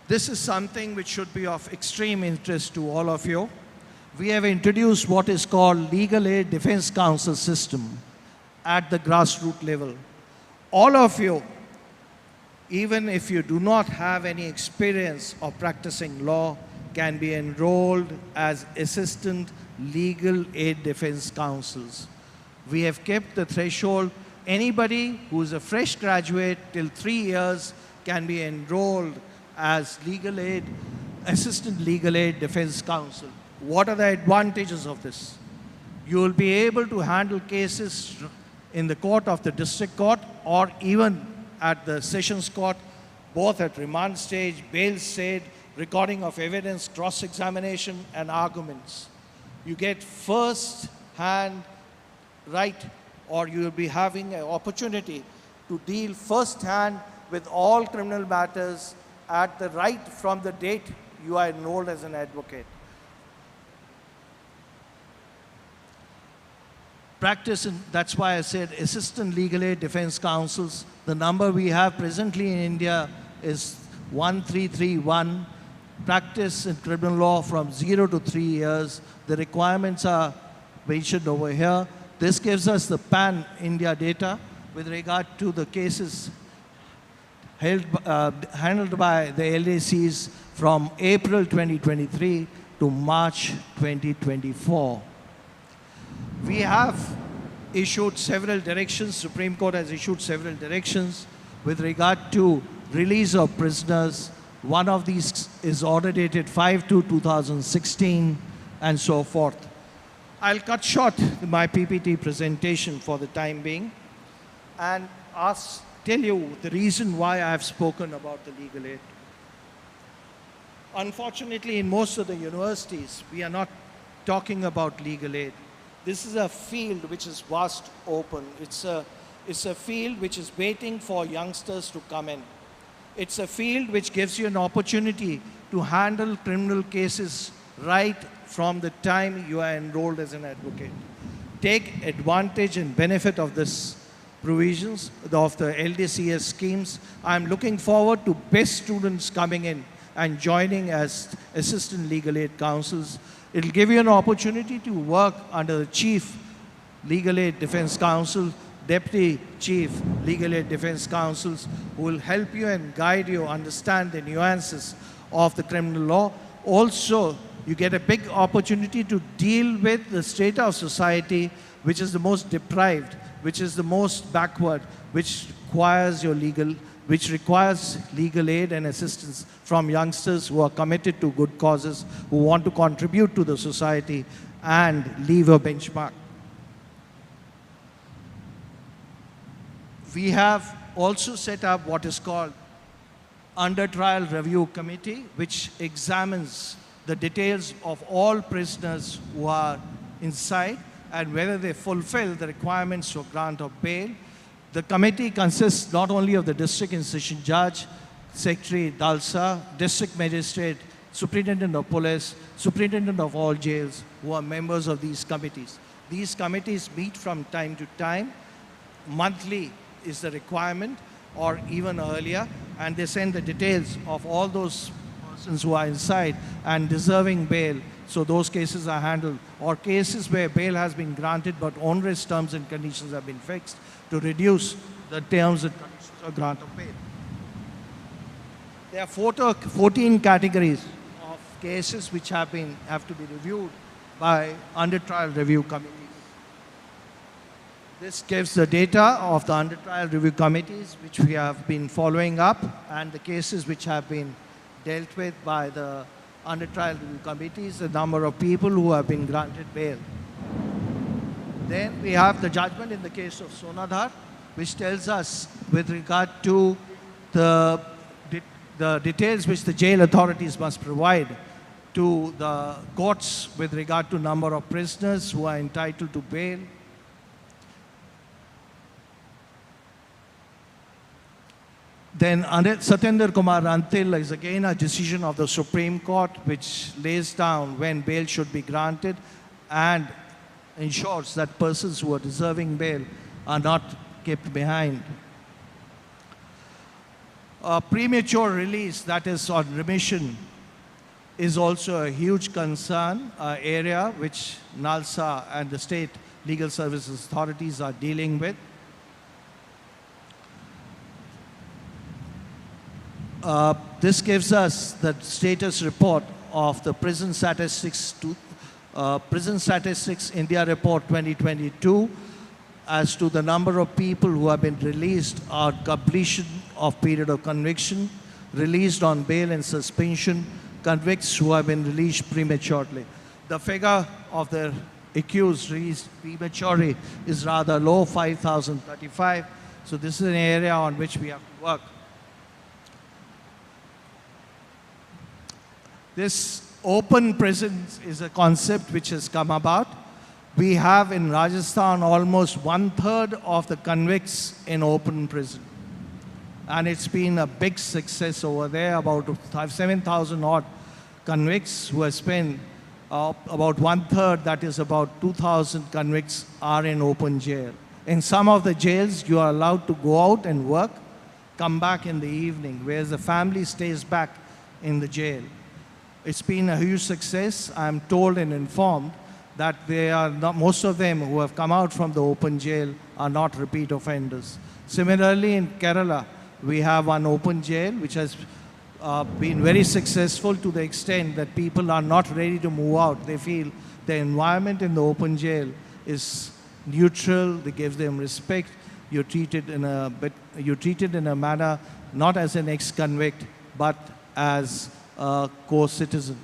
This is something which should be of extreme interest to all of you. We have introduced what is called Legal Aid Defense Counsel system at the grassroots level. All of you, even if you do not have any experience of practicing law, can be enrolled as assistant legal aid defense counsels. We have kept the threshold. Anybody who is a fresh graduate till 3 years can be enrolled as assistant legal aid defense counsel. What are the advantages of this? You will be able to handle cases in the court of the district court or even at the sessions court, both at remand stage, bail stage, recording of evidence, cross-examination, and arguments. You get first-hand right, or you will be having an opportunity to deal first-hand with all criminal matters at the right from the date you are enrolled as an advocate. Practice, that's why I said assistant legal aid defense counsels. The number we have presently in India is 1331. Practice in criminal law from 0 to 3 years. The requirements are mentioned over here. This gives us the pan-India data with regard to the cases handled by the LACs from April 2023 to March 2024. We have issued several directions. Supreme Court has issued several directions with regard to release of prisoners. One of these is order dated 5/2/2016 and so forth. I'll cut short my PPT presentation for the time being and tell you the reason why I have spoken about the legal aid. Unfortunately, in most of the universities, we are not talking about legal aid. This is a field which is vast open. It's a field which is waiting for youngsters to come in. It's a field which gives you an opportunity to handle criminal cases right from the time you are enrolled as an advocate. Take advantage and benefit of this provisions of the LDCS schemes. I'm looking forward to best students coming in and joining as assistant legal aid counsels. It'll give you an opportunity to work under the Chief Legal Aid Defense Counsel, Deputy Chief Legal Aid Defense Counsels, who will help you and guide you, understand the nuances of the criminal law. Also, you get a big opportunity to deal with the state of society which is the most deprived, which is the most backward, which requires legal aid and assistance from youngsters who are committed to good causes, who want to contribute to the society and leave a benchmark. We have also set up what is called Under Trial Review Committee, which examines the details of all prisoners who are inside and whether they fulfill the requirements for grant of bail. The committee consists not only of the district incision judge, secretary DALSA, district magistrate, superintendent of police, superintendent of all jails, who are members of these committees. These committees meet from time to time. Monthly is the requirement, or even earlier, and they send the details of all those persons who are inside and deserving bail. So those cases are handled, or cases where bail has been granted but onerous terms and conditions have been fixed to reduce the terms and conditions of grant of bail. There are 14 categories of cases which have to be reviewed by under trial review committees. This gives the data of the under trial review committees which we have been following up, and the cases which have been dealt with by the under trial review committees, the number of people who have been granted bail. Then we have the judgment in the case of Sonadhar, which tells us with regard to the details which the jail authorities must provide to the courts with regard to number of prisoners who are entitled to bail. Then Satyendra Kumar Antil is again a decision of the Supreme Court which lays down when bail should be granted and ensures that persons who are deserving bail are not kept behind. Premature release, that is on remission, is also a huge concern area which NALSA and the state legal services authorities are dealing with. This gives us the status report of the Prison Statistics India Report 2022 as to the number of people who have been released on completion of period of conviction, released on bail and suspension, convicts who have been released prematurely. The figure of the accused released prematurely is rather low, 5,035. So this is an area on which we have to work. This open prisons is a concept which has come about. We have in Rajasthan almost 1/3 of the convicts in open prison. And it's been a big success over there, about 7,000 odd convicts who have spent about 1/3, that is about 2,000 convicts are in open jail. In some of the jails, you are allowed to go out and work, come back in the evening, whereas the family stays back in the jail. It's been a huge success. I'm told and informed that they are not, most of them who have come out from the open jail are not repeat offenders. Similarly, in Kerala, We have one open jail, which has been very successful to the extent that people are not ready to move out. They feel the environment in the open jail is neutral. They give them respect. You're treated in a manner not as an ex-convict, but as a co-citizen.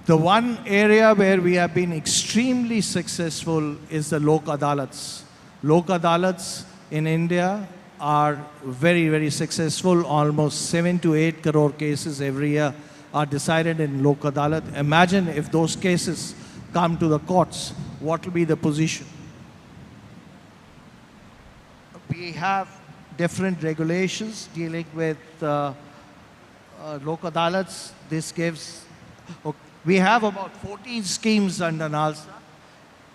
The one area where we have been extremely successful is the Lok Adalats. Lok Adalats in India are very, very successful. Almost 7 to 8 crore cases every year are decided in Lok Adalat. Imagine if those cases come to the courts, what will be the position? We have different regulations dealing with Lok Adalats. This gives, we have about 14 schemes under NALSA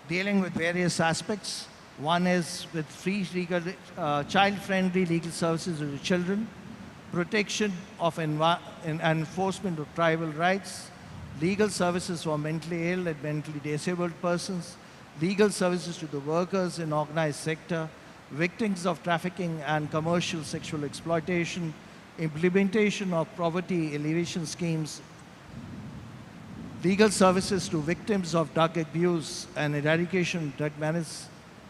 dealing with various aspects. One is with free legal, child-friendly legal services to children, protection of and enforcement of tribal rights, legal services for mentally ill and mentally disabled persons, legal services to the workers in organized sector, victims of trafficking and commercial sexual exploitation, implementation of poverty alleviation schemes, legal services to victims of drug abuse and eradication drug menace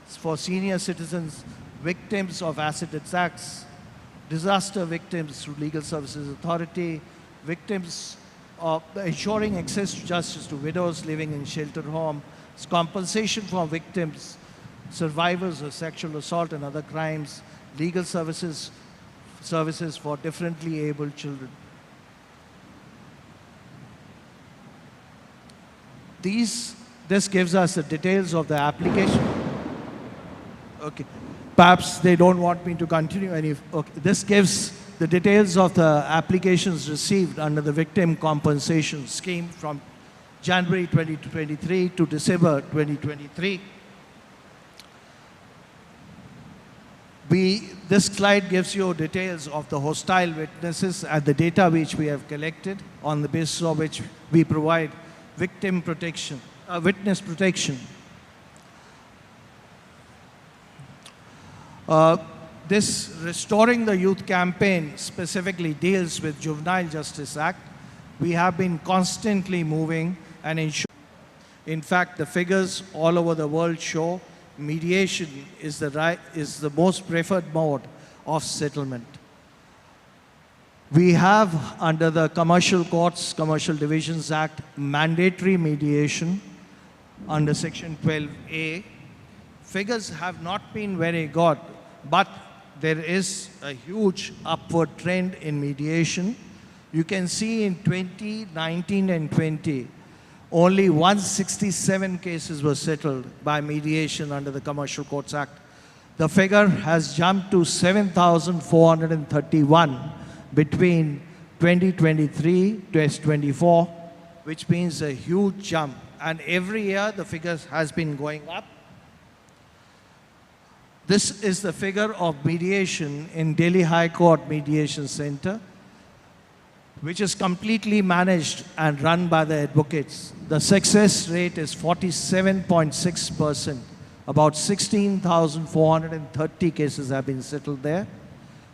for senior citizens, victims of acid attacks, disaster victims through Legal Services Authority, victims of ensuring access to justice to widows living in shelter home, compensation for victims, survivors of sexual assault and other crimes, legal services for differently abled children. This gives us the details of the application. Okay. Perhaps they don't want me to continue any. Okay. This gives the details of the applications received under the Victim Compensation Scheme from January 2023 to December 2023. This slide gives you details of the hostile witnesses and the data which we have collected, on the basis of which we provide victim protection, witness protection. This Restoring the Youth campaign specifically deals with Juvenile Justice Act. We have been constantly moving and ensuring. In fact, the figures all over the world show mediation is the most preferred mode of settlement. We have, under the Commercial Courts, Commercial Divisions Act, mandatory mediation under Section 12A. Figures have not been very good, but there is a huge upward trend in mediation. You can see in 2019 and 20, only 167 cases were settled by mediation under the Commercial Courts Act. The figure has jumped to 7,431 between 2023 to 2024, which means a huge jump. And every year the figure has been going up. This is the figure of mediation in Delhi High Court Mediation Center, which is completely managed and run by the advocates. The success rate is 47.6%. About 16,430 cases have been settled there.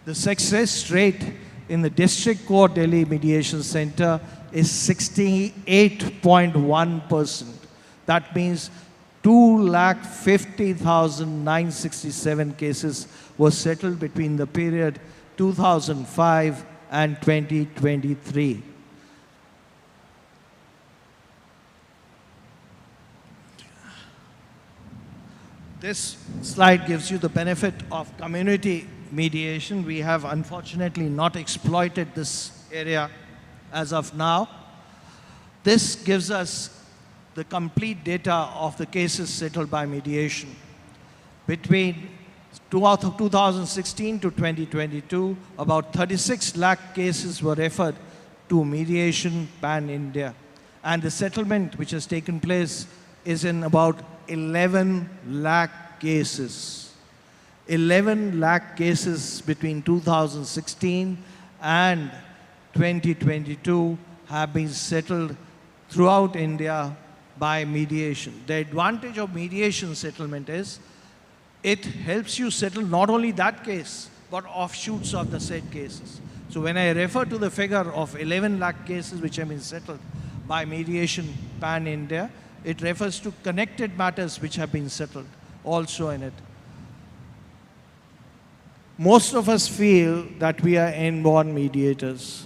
The success rate in the District Court Delhi Mediation Center is 68.1%. That means 2,50,967 cases were settled between the period 2005 and 2023. This slide gives you the benefit of community mediation. We have unfortunately not exploited this area as of now. This gives us the complete data of the cases settled by mediation. Between 2016 to 2022, about 36 lakh cases were referred to mediation pan-India. And the settlement which has taken place is in about 11 lakh cases. 11 lakh cases between 2016 and 2022 have been settled throughout India by mediation. The advantage of mediation settlement is it helps you settle not only that case, but offshoots of the said cases. So when I refer to the figure of 11 lakh cases which have been settled by mediation pan-India, it refers to connected matters which have been settled also in it. Most of us feel that we are inborn mediators,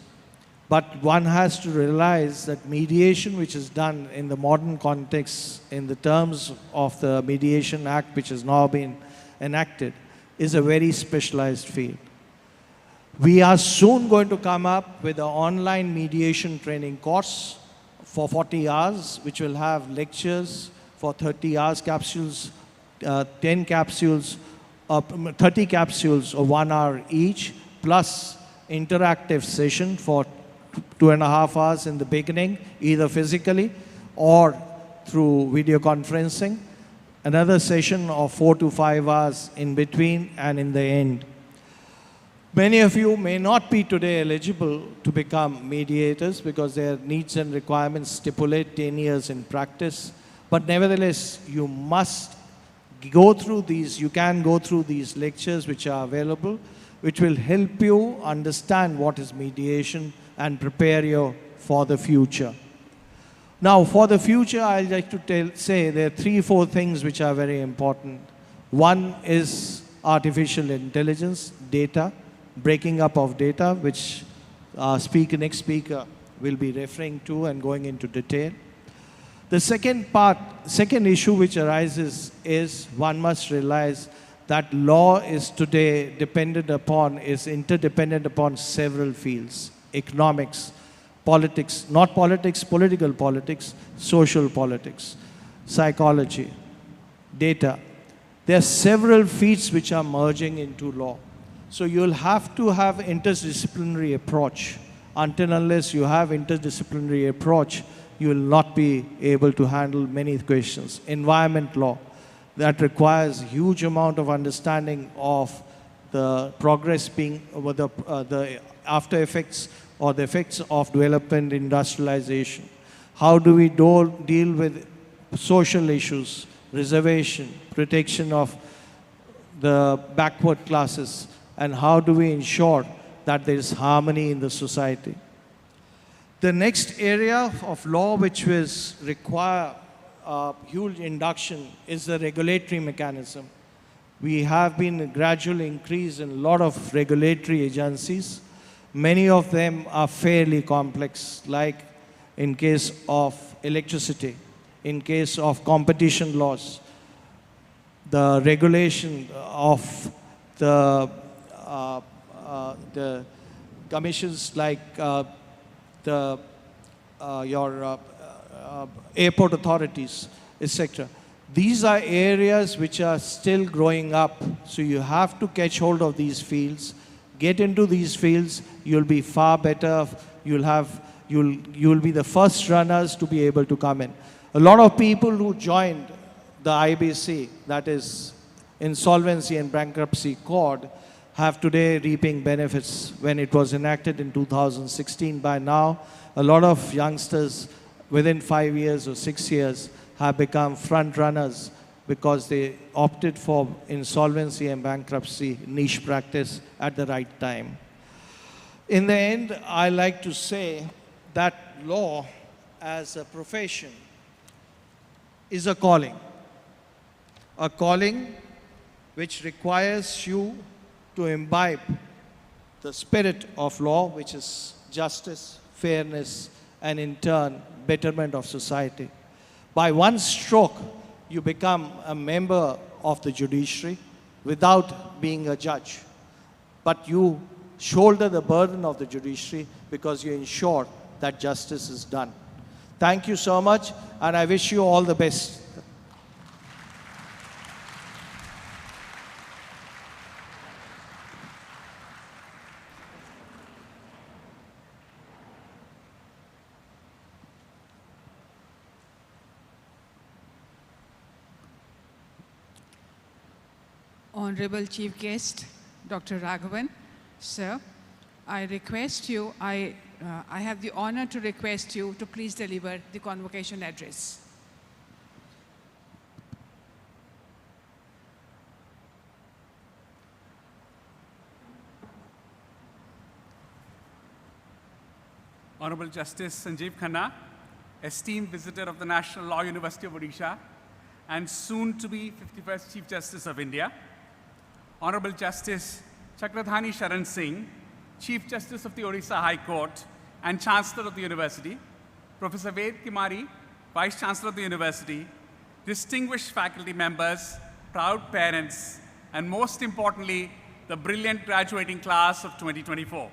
but one has to realize that mediation which is done in the modern context in the terms of the Mediation Act which has now been enacted is a very specialized field. We are soon going to come up with an online mediation training course for 40 hours, which will have lectures for 30 hours capsules, 10 capsules, 30 capsules of 1 hour each, plus interactive session for 2.5 hours in the beginning, either physically or through video conferencing. Another session of 4 to 5 hours in between and in the end. Many of you may not be today eligible to become mediators because their needs and requirements stipulate 10 years in practice. But nevertheless, you must go through these, you can go through these lectures which are available, which will help you understand what is mediation and prepare you for the future. Now, for the future, I'd like to say there are 3-4 things which are very important. One is artificial intelligence, data, breaking up of data, which next speaker will be referring to and going into detail. The second issue which arises is one must realize that law is today interdependent upon several fields: economics, politics, not politics, political politics, social politics, psychology, data. There are several fields which are merging into law. So you'll have to have interdisciplinary approach. Until unless you have interdisciplinary approach, you will not be able to handle many questions. Environment law, that requires huge amount of understanding of the progress being, the after effects or the effects of development industrialization. How do we deal with social issues, reservation, protection of the backward classes, and how do we ensure that there is harmony in the society? The next area of law which will require huge induction is the regulatory mechanism. We have been a gradual increase in a lot of regulatory agencies. Many of them are fairly complex, like in case of electricity, in case of competition laws, the regulation of the commissions like your airport authorities, etc. These are areas which are still growing up, so you have to catch hold of these fields, get into these fields, you'll be far better, you'll be the first runners to be able to come in. A lot of people who joined the IBC, that is Insolvency and Bankruptcy Code, have today reaping benefits. When it was enacted in 2016, by now, a lot of youngsters within 5 years or 6 years have become front runners because they opted for insolvency and bankruptcy niche practice at the right time. In the end, I like to say that law as a profession is a calling which requires you to imbibe the spirit of law, which is justice, fairness, and in turn, betterment of society. By one stroke, you become a member of the judiciary without being a judge. But you shoulder the burden of the judiciary because you ensure that justice is done. Thank you so much, and I wish you all the best. Honorable Chief Guest, Dr. Raghavan, sir, I request you, I have the honor to request you to please deliver the convocation address. Honorable Justice Sanjeev Khanna, esteemed visitor of the National Law University of Odisha, and soon to be 51st Chief Justice of India, Honorable Justice Chakradhani Sharan Singh, Chief Justice of the Odisha High Court and Chancellor of the University, Professor Ved Kimari, Vice Chancellor of the University, distinguished faculty members, proud parents, and most importantly, the brilliant graduating class of 2024.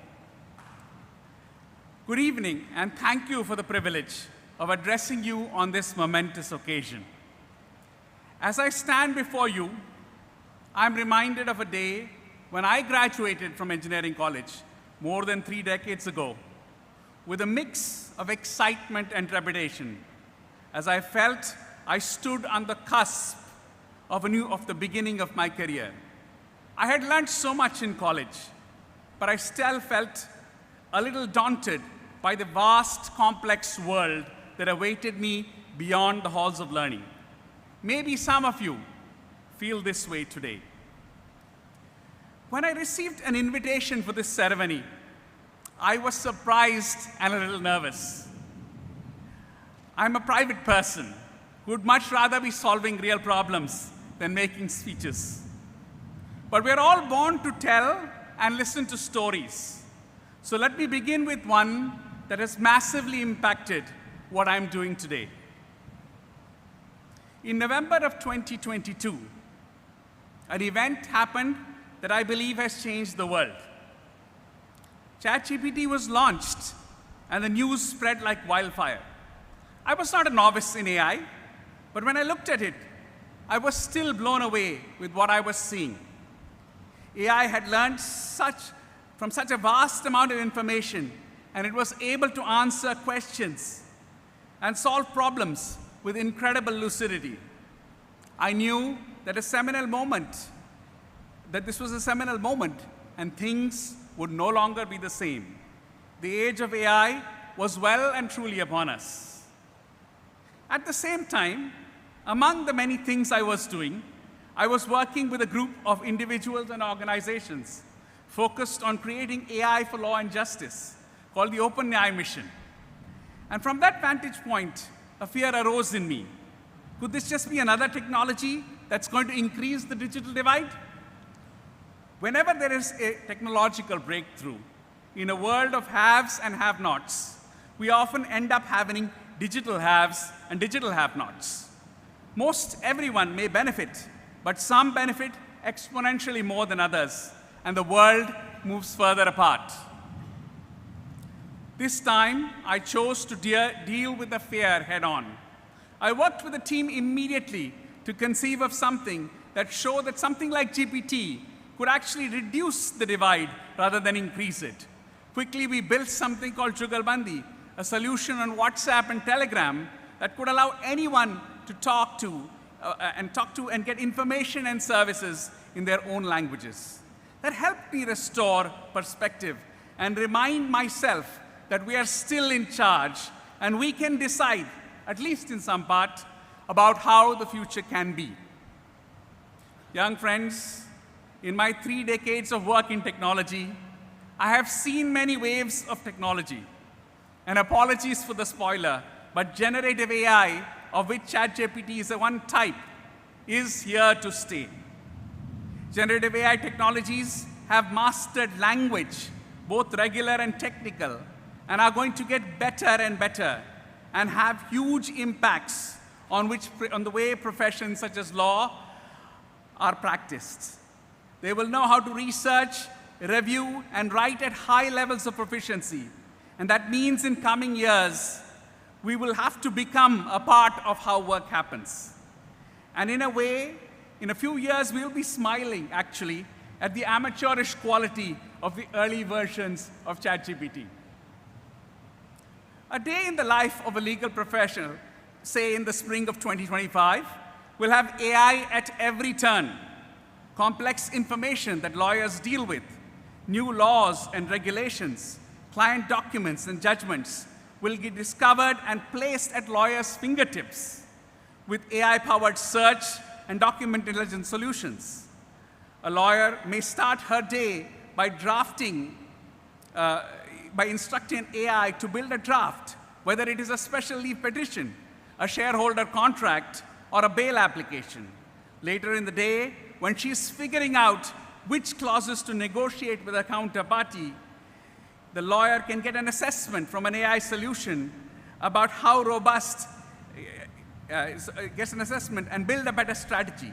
Good evening, and thank you for the privilege of addressing you on this momentous occasion. As I stand before you, I'm reminded of a day when I graduated from engineering college more than 3 decades ago with a mix of excitement and trepidation, as I felt I stood on the cusp of the beginning of my career. I had learned so much in college, but I still felt a little daunted by the vast, complex world that awaited me beyond the halls of learning. Maybe some of you feel this way today. When I received an invitation for this ceremony, I was surprised and a little nervous. I'm a private person who would much rather be solving real problems than making speeches. But we're all born to tell and listen to stories. So let me begin with one that has massively impacted what I'm doing today. In November of 2022, an event happened that I believe has changed the world. ChatGPT was launched, and the news spread like wildfire. I was not a novice in AI, but when I looked at it, I was still blown away with what I was seeing. AI had learned from such a vast amount of information, and it was able to answer questions and solve problems with incredible lucidity. I knew that this was a seminal moment, and things would no longer be the same. The age of AI was well and truly upon us. At the same time, among the many things I was doing, I was working with a group of individuals and organizations focused on creating AI for law and justice, called the Open AI Mission. And from that vantage point, a fear arose in me. Could this just be another technology that's going to increase the digital divide? Whenever there is a technological breakthrough in a world of haves and have-nots, we often end up having digital haves and digital have-nots. Most everyone may benefit, but some benefit exponentially more than others, and the world moves further apart. This time, I chose to deal with the fear head-on. I worked with the team immediately to conceive of something that showed that something like GPT could actually reduce the divide rather than increase it. Quickly, we built something called Jugalbandi, a solution on WhatsApp and Telegram that could allow anyone to talk to and get information and services in their own languages. That helped me restore perspective and remind myself that we are still in charge and we can decide, at least in some part, about how the future can be. Young friends, in my 3 decades of work in technology, I have seen many waves of technology. And apologies for the spoiler, but generative AI, of which ChatGPT is one type, is here to stay. Generative AI technologies have mastered language, both regular and technical, and are going to get better and better and have huge impacts on the way professions such as law are practiced. They will know how to research, review, and write at high levels of proficiency. And that means in coming years, we will have to become a part of how work happens. And in a way, in a few years, we'll be smiling, actually, at the amateurish quality of the early versions of ChatGPT. A day in the life of a legal professional, say in the spring of 2025, will have AI at every turn. Complex information that lawyers deal with, new laws and regulations, client documents and judgments will be discovered and placed at lawyers' fingertips with AI-powered search and document intelligence solutions. A lawyer may start her day by drafting by instructing an AI to build a draft, whether it is a special leave petition, a shareholder contract, or a bail application. Later in the day, when she's figuring out which clauses to negotiate with a counterparty, the lawyer can get an assessment from an AI solution about how robust, gets an assessment and build a better strategy.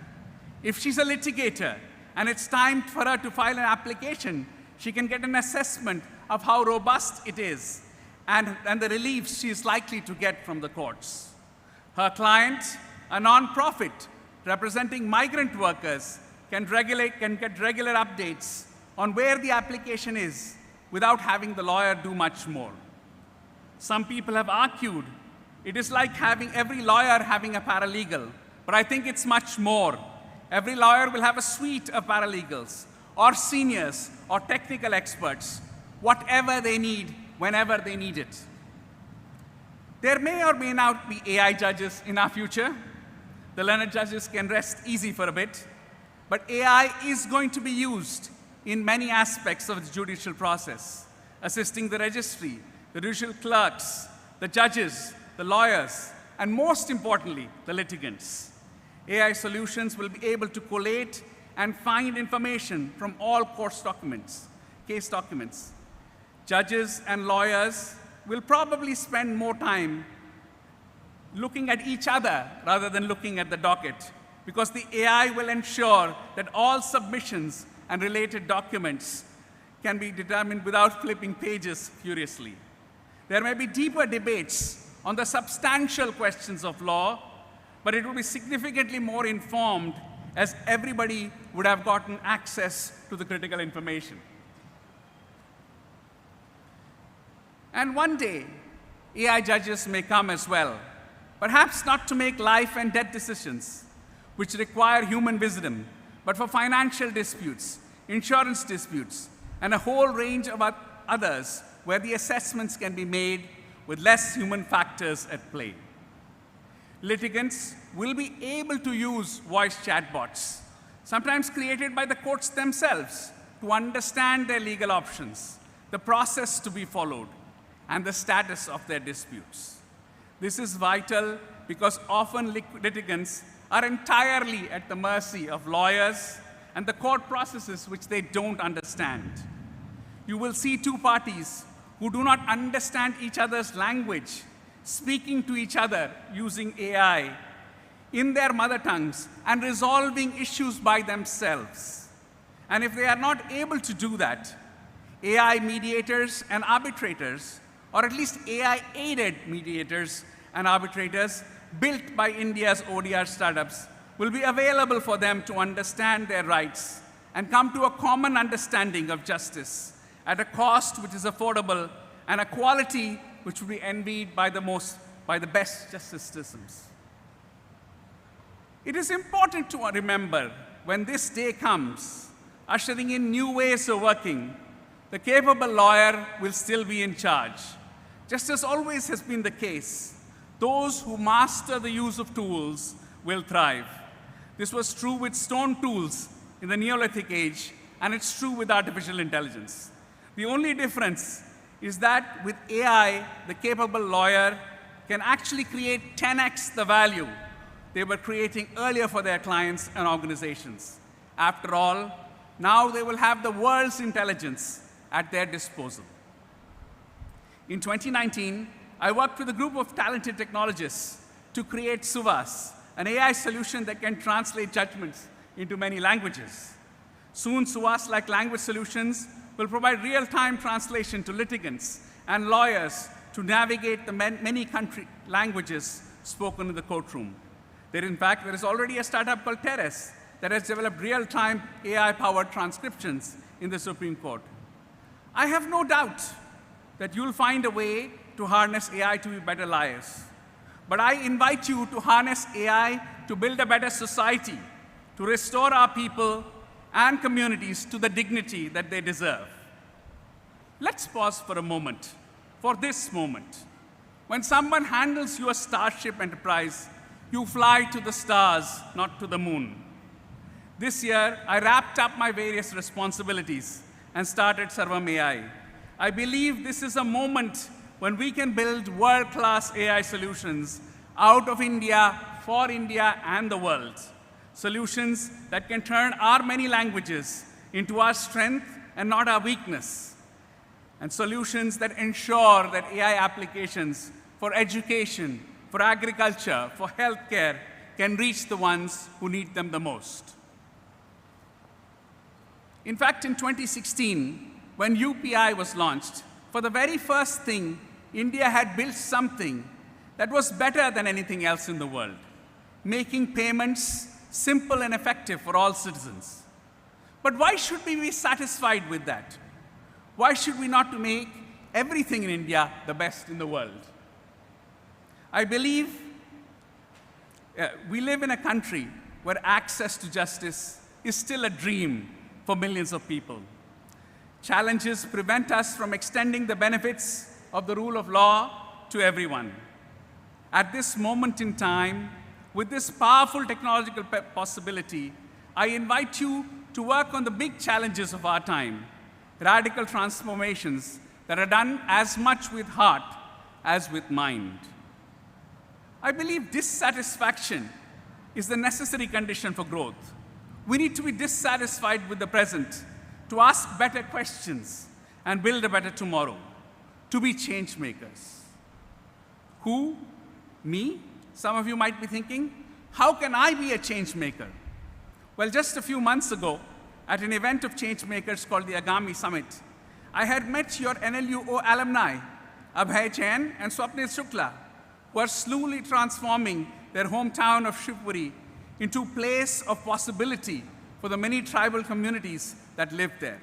If she's a litigator and it's time for her to file an application, she can get an assessment of how robust it is and the reliefs she is likely to get from the courts. Her client, a nonprofit representing migrant workers, can get regular updates on where the application is without having the lawyer do much more. Some people have argued it is like every lawyer having a paralegal, but I think it's much more. Every lawyer will have a suite of paralegals, or seniors, or technical experts, whatever they need, whenever they need it. There may or may not be AI judges in our future. The learned judges can rest easy for a bit, but AI is going to be used in many aspects of the judicial process, assisting the registry, the judicial clerks, the judges, the lawyers, and most importantly, the litigants. AI solutions will be able to collate and find information from all case documents. Judges and lawyers will probably spend more time looking at each other rather than looking at the docket, because the AI will ensure that all submissions and related documents can be determined without flipping pages furiously. There may be deeper debates on the substantial questions of law, but it will be significantly more informed, as everybody would have gotten access to the critical information. And one day, AI judges may come as well, perhaps not to make life and death decisions, which require human wisdom, but for financial disputes, insurance disputes, and a whole range of others where the assessments can be made with less human factors at play. Litigants will be able to use voice chatbots, sometimes created by the courts themselves, to understand their legal options, the process to be followed, and the status of their disputes. This is vital because often litigants are entirely at the mercy of lawyers and the court processes which they don't understand. You will see two parties who do not understand each other's language speaking to each other using AI in their mother tongues and resolving issues by themselves. And if they are not able to do that, AI mediators and arbitrators, or at least AI-aided mediators and arbitrators built by India's ODR startups, will be available for them to understand their rights and come to a common understanding of justice at a cost which is affordable and a quality which will be envied by the best justice systems. It is important to remember, when this day comes, ushering in new ways of working, the capable lawyer will still be in charge. Just as always has been the case, those who master the use of tools will thrive. This was true with stone tools in the Neolithic age, and it's true with artificial intelligence. The only difference is that with AI, the capable lawyer can actually create 10x the value they were creating earlier for their clients and organizations. After all, now they will have the world's intelligence at their disposal. In 2019, I worked with a group of talented technologists to create Suvas, an AI solution that can translate judgments into many languages. Soon, Suvas-like language solutions will provide real-time translation to litigants and lawyers to navigate the many country languages spoken in the courtroom. In fact, there is already a startup called Teres that has developed real-time AI-powered transcriptions in the Supreme Court. I have no doubt that you'll find a way to harness AI to be better lawyers. But I invite you to harness AI to build a better society, to restore our people and communities to the dignity that they deserve. Let's pause for a moment, for this moment. When someone handles you a Starship Enterprise, you fly to the stars, not to the moon. This year, I wrapped up my various responsibilities and started Sarvam AI, I believe this is a moment when we can build world-class AI solutions out of India, for India, and the world. Solutions that can turn our many languages into our strength and not our weakness. And solutions that ensure that AI applications for education, for agriculture, for healthcare can reach the ones who need them the most. In fact, in 2016, when UPI was launched, for the very first thing, India had built something that was better than anything else in the world, making payments simple and effective for all citizens. But why should we be satisfied with that? Why should we not make everything in India the best in the world? I believe we live in a country where access to justice is still a dream for millions of people. Challenges prevent us from extending the benefits of the rule of law to everyone. At this moment in time, with this powerful technological possibility, I invite you to work on the big challenges of our time, radical transformations that are done as much with heart as with mind. I believe dissatisfaction is the necessary condition for growth. We need to be dissatisfied with the present, to ask better questions and build a better tomorrow, to be change makers. Who? Me? Some of you might be thinking, how can I be a change maker? Well, just a few months ago, at an event of change makers called the Agami Summit, I had met your NLUO alumni, Abhay Jain and Swapnil Shukla, who are slowly transforming their hometown of Shivpuri into a place of possibility for the many tribal communities that live there.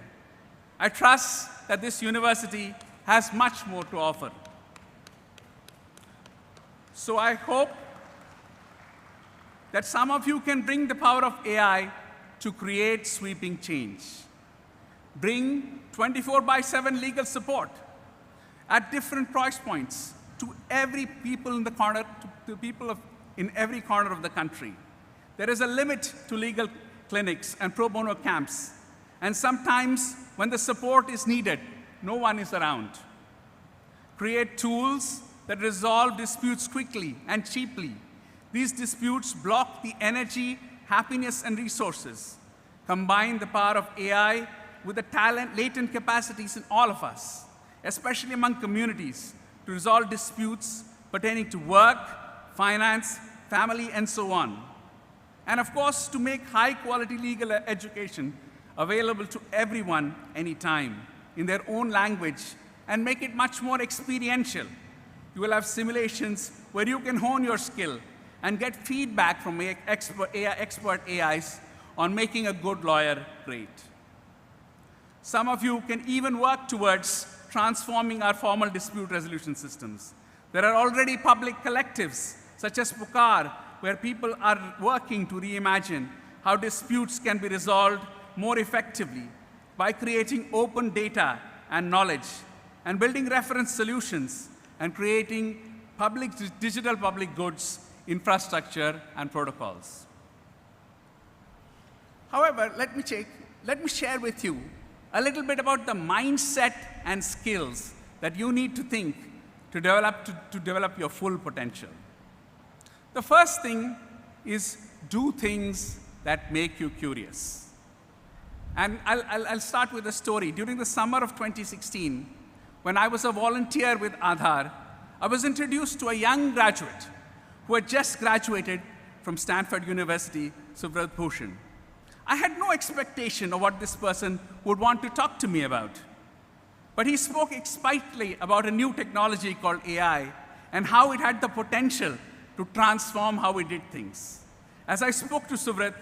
I trust that this university has much more to offer. So I hope that some of you can bring the power of AI to create sweeping change. Bring 24/7 legal support at different price points to every people in the corner, to people in every corner of the country. There is a limit to legal clinics and pro bono camps, and sometimes when the support is needed, no one is around. Create tools that resolve disputes quickly and cheaply. These disputes block the energy, happiness, and resources. Combine the power of AI with the talent, latent capacities in all of us, especially among communities, to resolve disputes pertaining to work, finance, family, and so on. And of course, to make high-quality legal education available to everyone, anytime, in their own language, and make it much more experiential. You will have simulations where you can hone your skill and get feedback from expert AIs on making a good lawyer great. Some of you can even work towards transforming our formal dispute resolution systems. There are already public collectives, such as Pukar, where people are working to reimagine how disputes can be resolved more effectively by creating open data and knowledge, and building reference solutions, and creating digital public goods, infrastructure, and protocols. However, let me share with you a little bit about the mindset and skills that you need to think to develop your full potential. The first thing is do things that make you curious. And I'll start with a story. During the summer of 2016, when I was a volunteer with Aadhaar, I was introduced to a young graduate who had just graduated from Stanford University, Subrat Bhushan. I had no expectation of what this person would want to talk to me about. But he spoke excitedly about a new technology called AI and how it had the potential to transform how we did things. As I spoke to Subrat,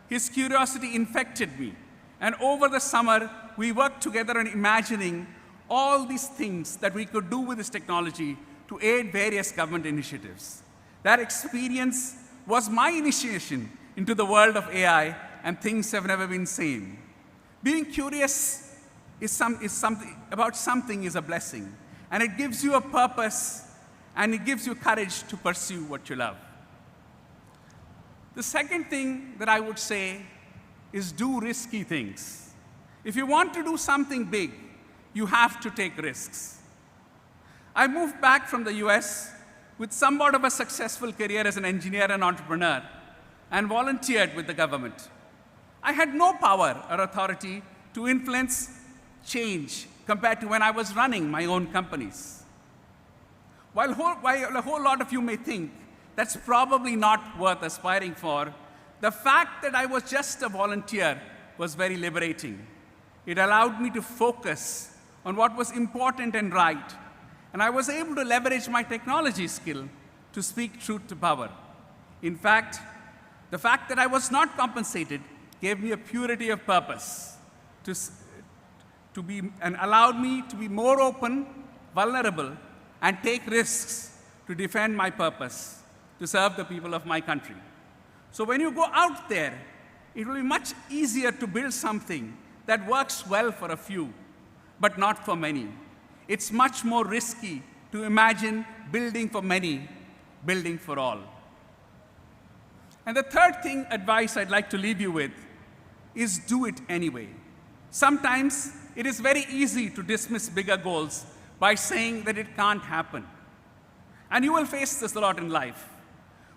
his curiosity infected me. And over the summer, we worked together on imagining all these things that we could do with this technology to aid various government initiatives. That experience was my initiation into the world of AI, and things have never been the same. Being curious about something is a blessing, and it gives you a purpose, and it gives you courage to pursue what you love. The second thing that I would say is do risky things. If you want to do something big, you have to take risks. I moved back from the US with somewhat of a successful career as an engineer and entrepreneur and volunteered with the government. I had no power or authority to influence change compared to when I was running my own companies. While a whole lot of you may think that's probably not worth aspiring for, the fact that I was just a volunteer was very liberating. It allowed me to focus on what was important and right, and I was able to leverage my technology skill to speak truth to power. In fact, the fact that I was not compensated gave me a purity of purpose and allowed me to be more open, vulnerable, and take risks to defend my purpose, to serve the people of my country. So when you go out there, it will be much easier to build something that works well for a few, but not for many. It's much more risky to imagine building for many, building for all. And the third advice I'd like to leave you with is do it anyway. Sometimes it is very easy to dismiss bigger goals by saying that it can't happen. And you will face this a lot in life.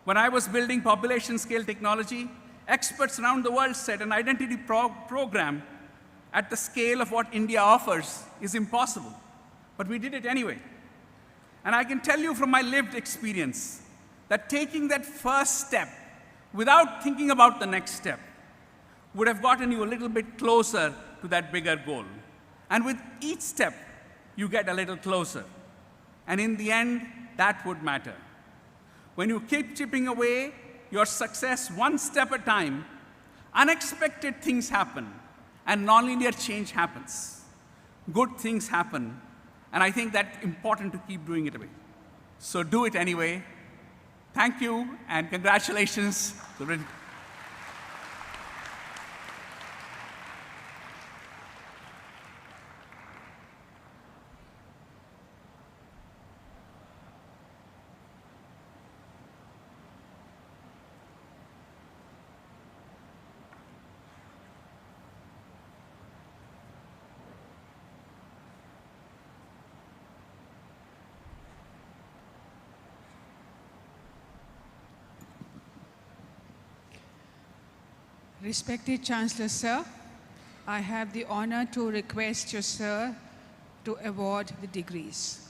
When I was building population scale technology, experts around the world said an identity program at the scale of what India offers is impossible. But we did it anyway. And I can tell you from my lived experience that taking that first step without thinking about the next step would have gotten you a little bit closer to that bigger goal. And with each step, you get a little closer. And in the end, that would matter. When you keep chipping away your success one step at a time, unexpected things happen, and nonlinear change happens. Good things happen, and I think that's important to keep doing it away. So do it anyway. Thank you, and congratulations. Respected Chancellor, sir, I have the honor to request you, sir, to award the degrees.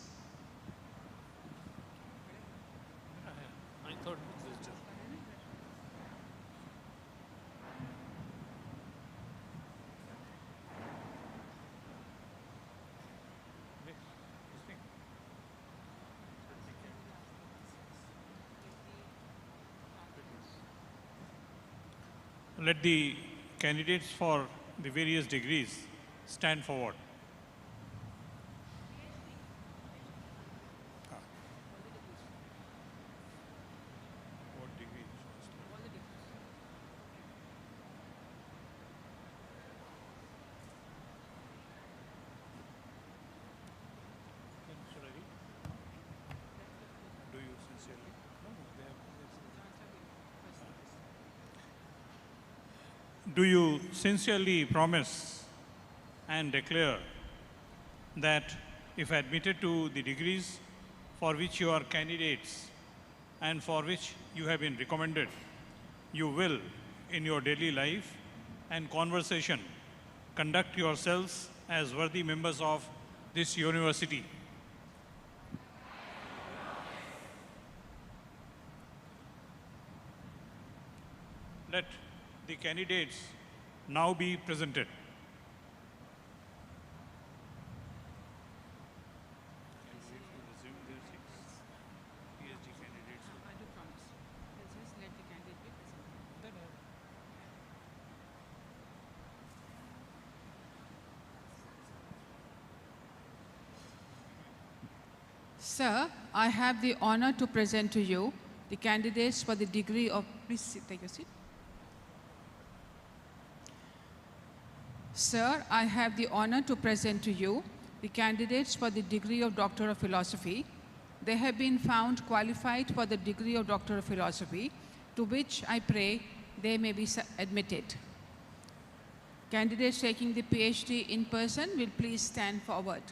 Let the candidates for the various degrees stand forward. What degree? Should I read? Do you sincerely? No, they have. Do you sincerely promise and declare that if admitted to the degrees for which you are candidates and for which you have been recommended, you will, in your daily life and conversation, conduct yourselves as worthy members of this university? Let the candidates now be presented. Sir, I have the honor to present to you the candidates for the degree of, please take your seat. Sir, I have the honor to present to you the candidates for the degree of Doctor of Philosophy. They have been found qualified for the degree of Doctor of Philosophy, to which I pray they may be admitted. Candidates taking the PhD in person will please stand forward.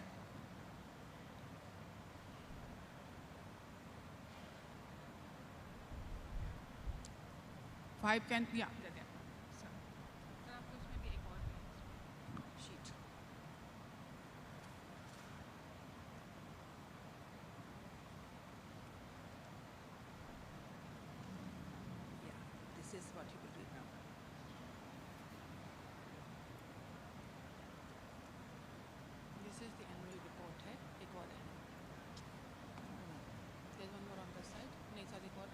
Yeah, there. So, maybe a sheet. Yeah, this is what you will read now. This is the annual report, hai? Ek aur hai. There's one more on the side. Nahi, sir, ek aur.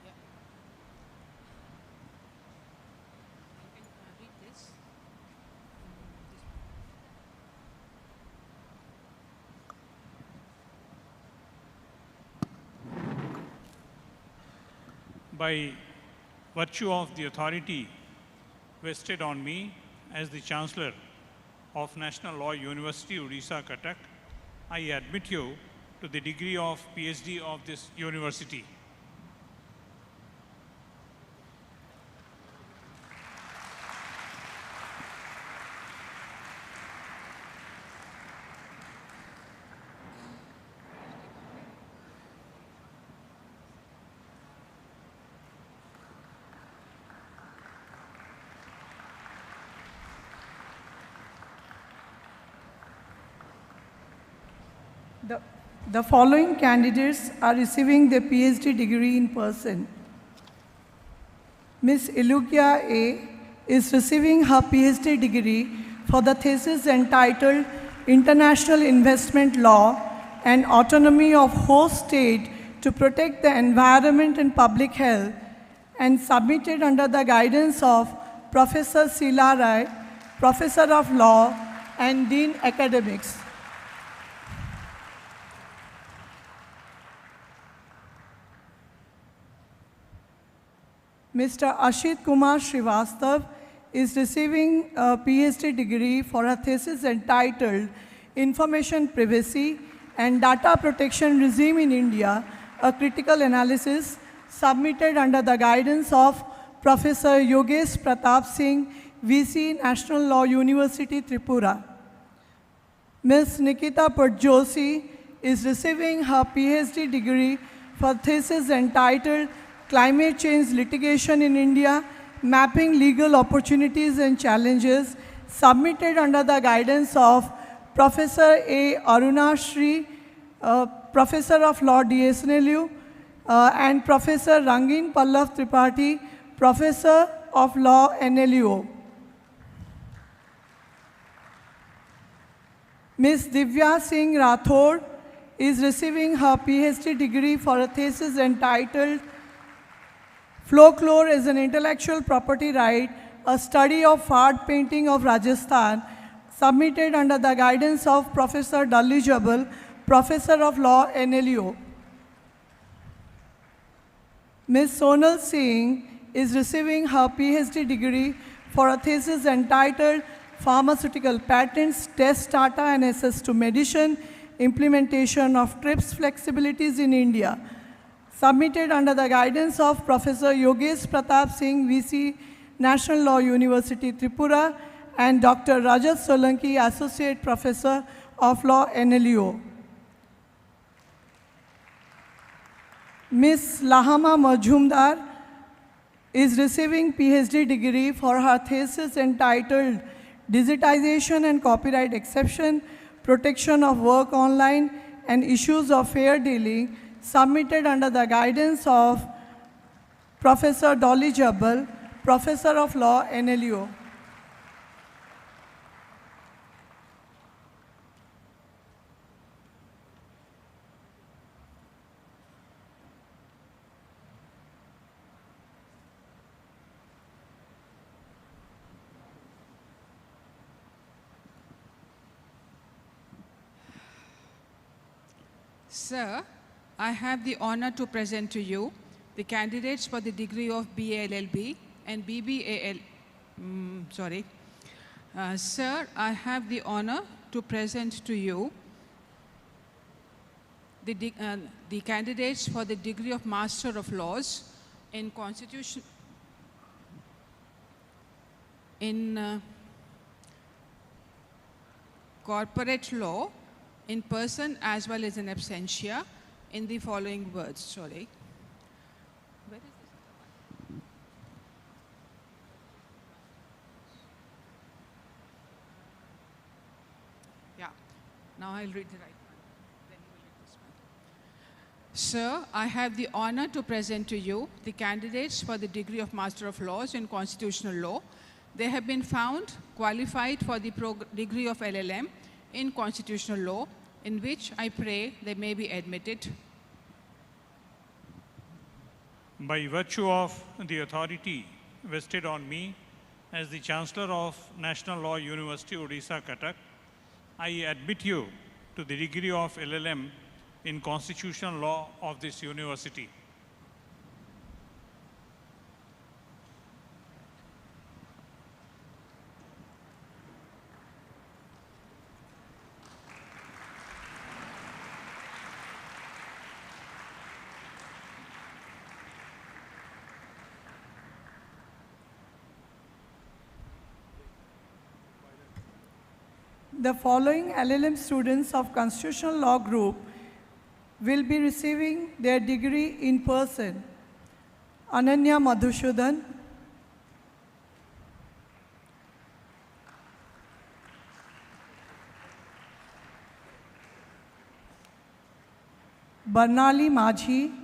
Yeah. You can read this. This one. By virtue of the authority vested on me as the Chancellor of National Law University, Odisha, Cuttack, I admit you to the degree of PhD of this university. The following candidates are receiving their PhD degree in person. Ms. Ilugia A. is receiving her PhD degree for the thesis entitled International Investment Law and Autonomy of Host State to Protect the Environment and Public Health, and submitted under the guidance of Professor Sheila Rai, Professor of Law and Dean Academics. Mr. Ashit Kumar Srivastav is receiving a PhD degree for a thesis entitled Information Privacy and Data Protection Regime in India, a Critical Analysis, submitted under the guidance of Professor Yogesh Pratap Singh, VC, National Law University, Tripura. Ms. Nikita Padjosi is receiving her PhD degree for thesis entitled Climate Change Litigation in India, Mapping Legal Opportunities and Challenges, submitted under the guidance of Professor A. Aruna Shri, Professor of Law, DSNLU, and Professor Rangin Pallav Tripathi, Professor of Law, NLUO. Ms. Divya Singh Rathod is receiving her PhD degree for a thesis entitled Folklore is an Intellectual Property Right, a Study of Fard Painting of Rajasthan, submitted under the guidance of Professor Dalli Jabal, Professor of Law, NLUO. Ms. Sonal Singh is receiving her PhD degree for a thesis entitled Pharmaceutical Patents, Test Data and Access to Medicine, Implementation of TRIPS Flexibilities in India, submitted under the guidance of Professor Yogesh Pratap Singh, VC, National Law University, Tripura, and Dr. Rajat Solanki, Associate Professor of Law, NLUO. Ms. Lahama Majumdar is receiving PhD degree for her thesis entitled Digitization and Copyright Exception, Protection of Work Online, and Issues of Fair Dealing, submitted under the guidance of Professor Dolly Jabal, Professor of Law, NLUO. Sir, I have the honor to present to you the candidates for the degree of BA LLB and BBAL. Sir, I have the honor to present to you the candidates for the degree of Master of Laws in Constitution. in corporate law in person as well as in absentia in the following words. Sorry. Where is this? Yeah. Now I'll read the right one. Then you will read this one. Sir, I have the honor to present to you the candidates for the degree of Master of Laws in Constitutional Law. They have been found qualified for the degree of LLM in Constitutional Law, in which I pray they may be admitted. By virtue of the authority vested on me as the Chancellor of National Law University, Odisha, Cuttack, I admit you to the degree of LLM in Constitutional Law of this university. The following LLM students of Constitutional Law Group will be receiving their degree in person. Ananya Madhusudhan, Barnali Majhi,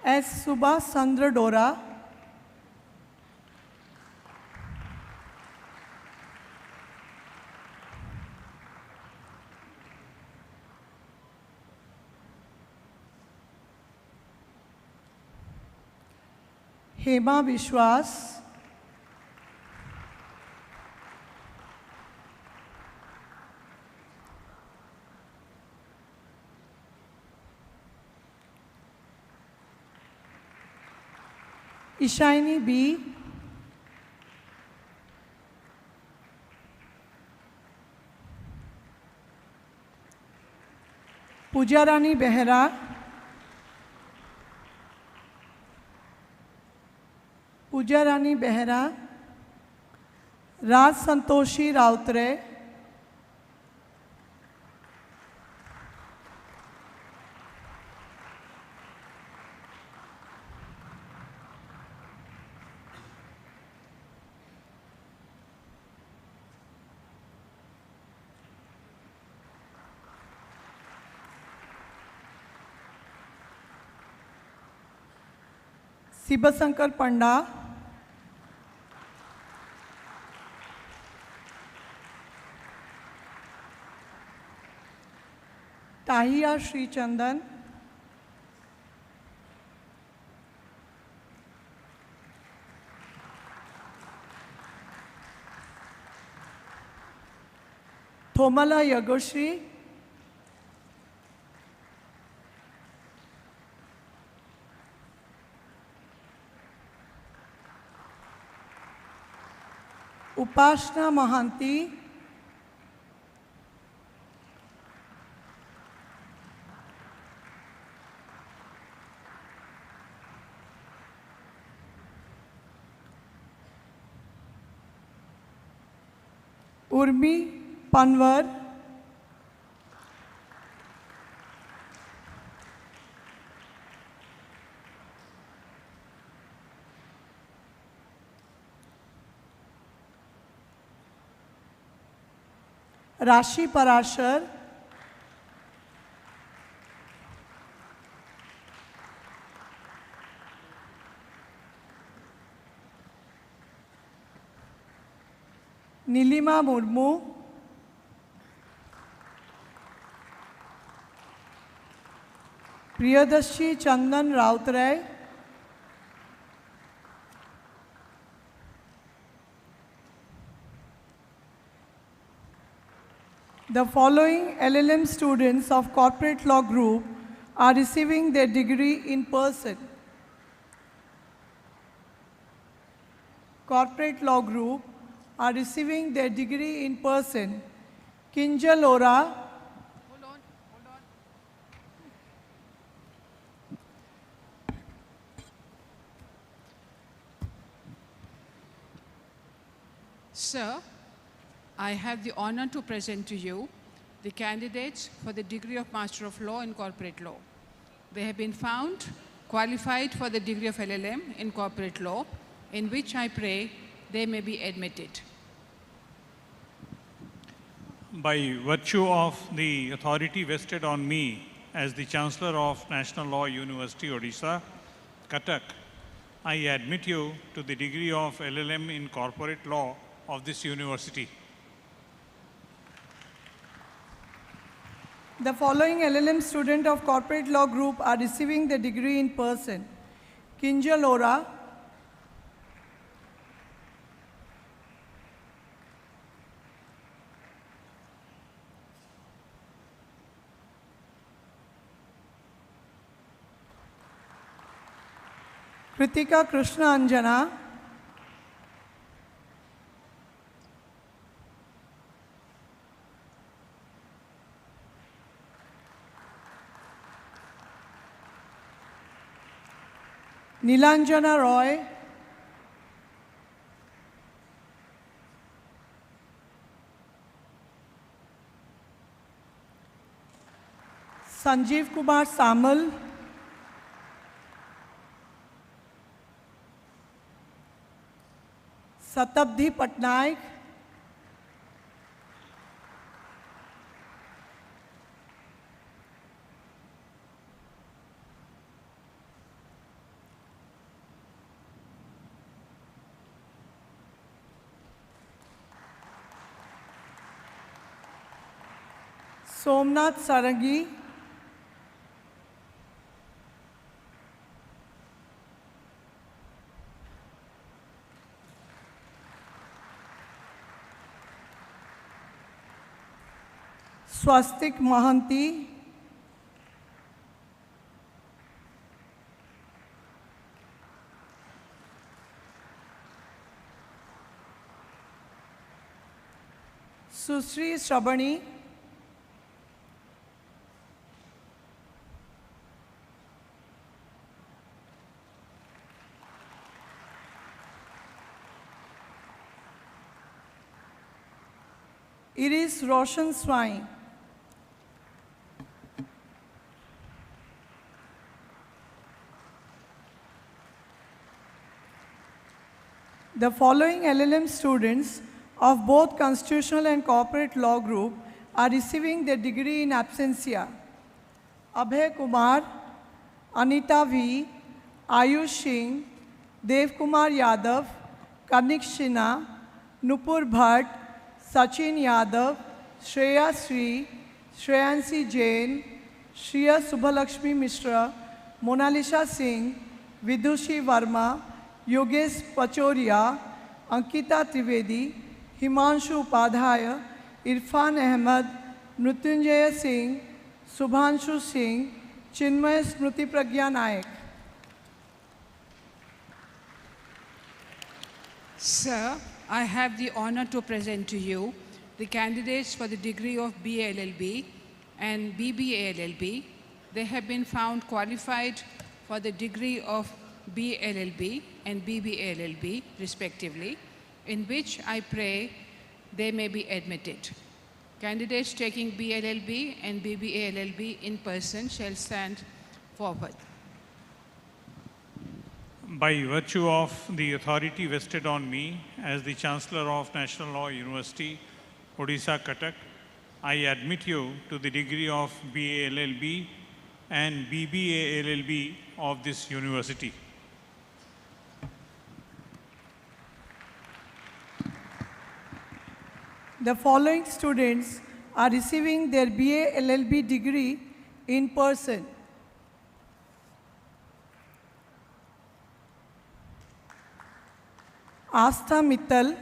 S. Subhas Chandra Dora, Hema Vishwas, Ishaini B, Pujarani Behera, Pujarani Behera, Raj Santoshi Rautre, Sibasankar Panda, Tahiya Sri Chandan, Thomala Yagoshri, Upashna Mahanti, Urmi Panwar, Rashi Parashar, Nilima Murmu, Priyadashi Chandan Rautray, the following LLM students of Corporate Law Group are receiving their degree in person. Corporate Law Group, are receiving their degree in person. Kinjal Ora, Sir, I have the honor to present to you the candidates for the degree of Master of Law in Corporate Law. They have been found qualified for the degree of LLM in Corporate Law, in which I pray they may be admitted. By virtue of the authority vested on me as the Chancellor of National Law University, Odisha, Cuttack, I admit you to the degree of LLM in Corporate Law of this university. the following LLM student of Corporate Law Group are receiving the degree in person. Kinjal Ora, Kritika Krishna Anjana, Nilanjana Roy, Sanjeev Kumar Samal, Satabdhi Patnaik, Somnath Sarangi, Swastik Mahanti, Susri Shabani, Iris Roshan Swai, the following LLM students of both Constitutional and Corporate Law Group are receiving their degree in absentia. Abhay Kumar, Anita V, Ayush Singh, Dev Kumar Yadav, Kanik Shina, Nupur Bhatt, Sachin Yadav, Shreya Sri, Shreyansi Jain, Shreya Subhalakshmi Mishra, Monalisha Singh, Vidushi Verma, Yogesh Pachoria, Ankita Trivedi, Himanshu Upadhyaya, Irfan Ahmed, Mrityunjaya Singh, Subhanshu Singh, Chinmay Smruti Pragya Nayak. Sir, I have the honor to present to you the candidates for the degree of BA LLB and BBA LLB. They have been found qualified for the degree of BA LLB and BBA LLB, respectively, in which I pray they may be admitted. Candidates taking BA LLB and BBA LLB in person shall stand forward. By virtue of the authority vested on me as the Chancellor of National Law University, Odisha, Cuttack, I admit you to the degree of BA LLB and BBA LLB of this university. The following students are receiving their BA LLB degree in person. Astha Mittal,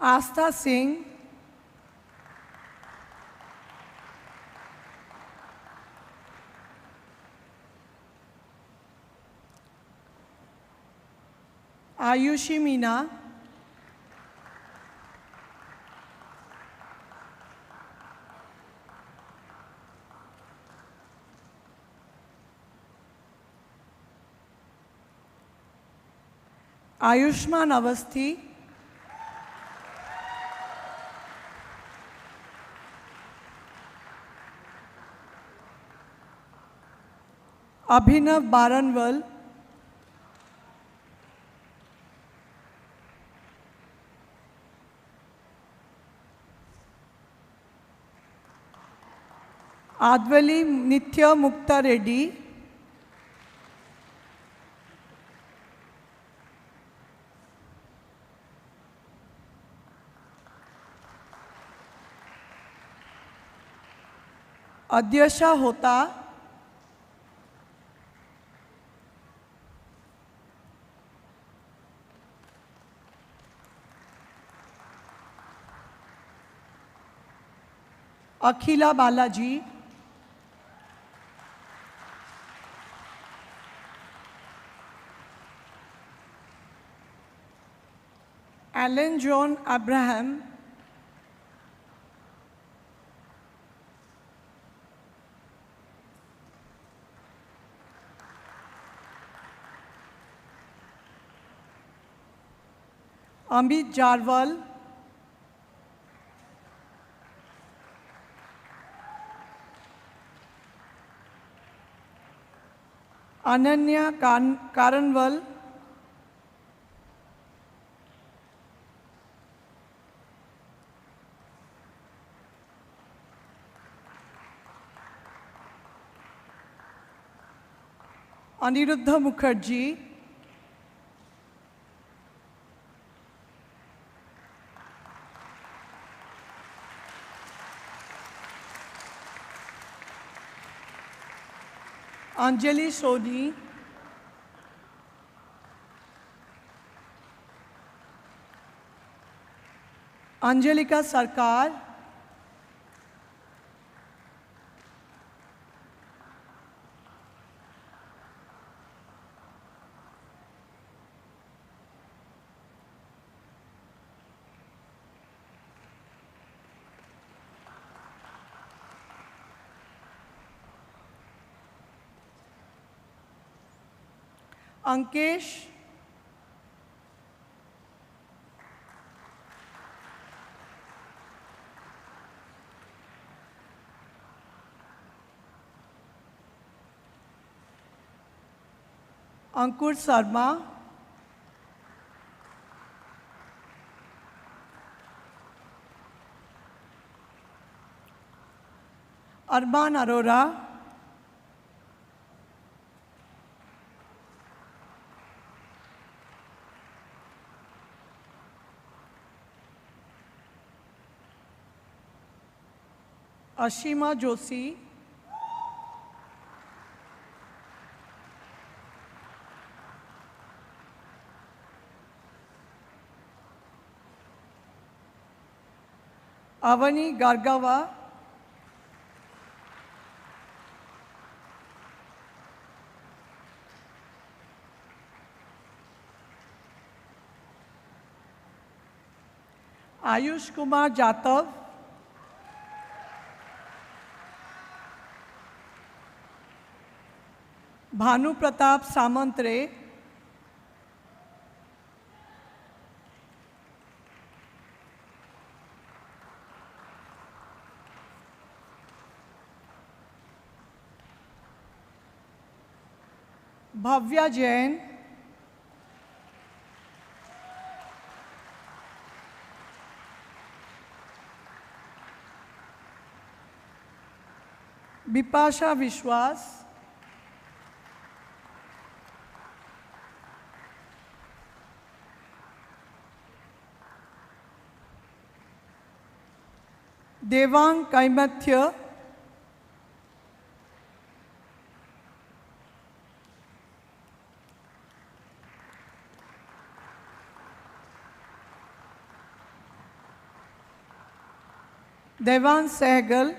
Astha Singh, Ayushi Meena, Ayushman Avasthi, Abhinav Baranwal, Advali Nitya Mukta Reddy, Adyasha Hota, Akhila Balaji, Alan John Abraham, Amit Jarwal, Ananya Karanwal, Aniruddha Mukherjee, Anjali Soni, Angelika Sarkar, Ankesh, Ankur Sarma, Arman Arora, Ashima Joshi, Avani Gargava, Ayush Kumar Jatav, Bhanu Pratap Samantre, Bhavya Jain, Bipasha Vishwas, Devang Kaimathya, Devan Sehgal,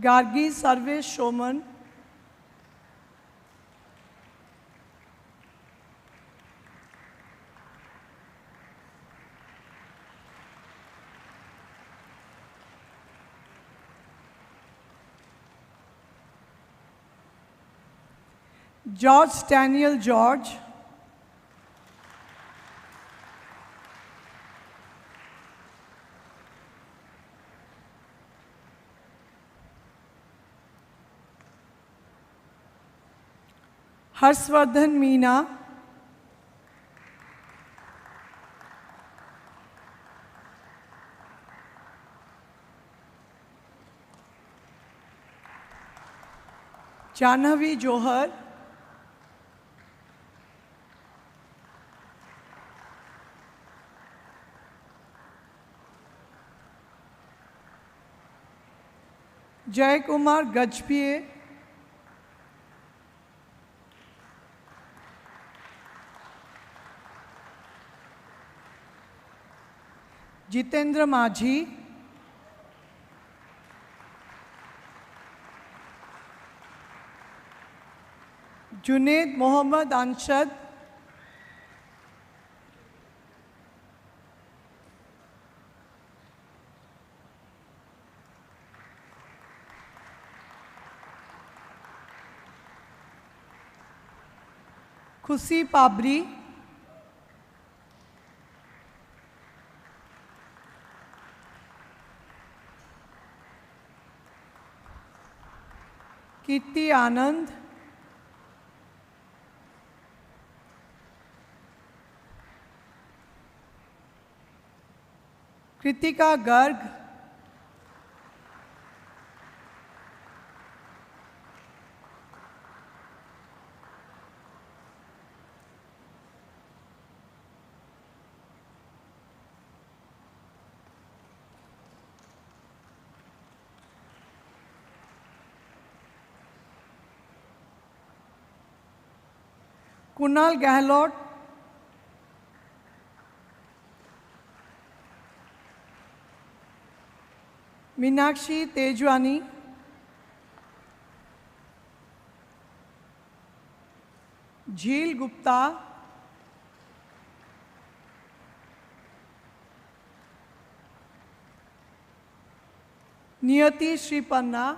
Gargi Sarvesh Shoman, George Daniel George, Harsvardhan Meena, Janhavi Johar, Jay Kumar Gajpie, Jitendra Majhi, Junaid Mohammad Anshad, Khusi Pabri, Kirti Anand, Kritika Garg, Kunal Gehlot, Meenakshi Tejwani, Jheel Gupta, Niyati Sripanna,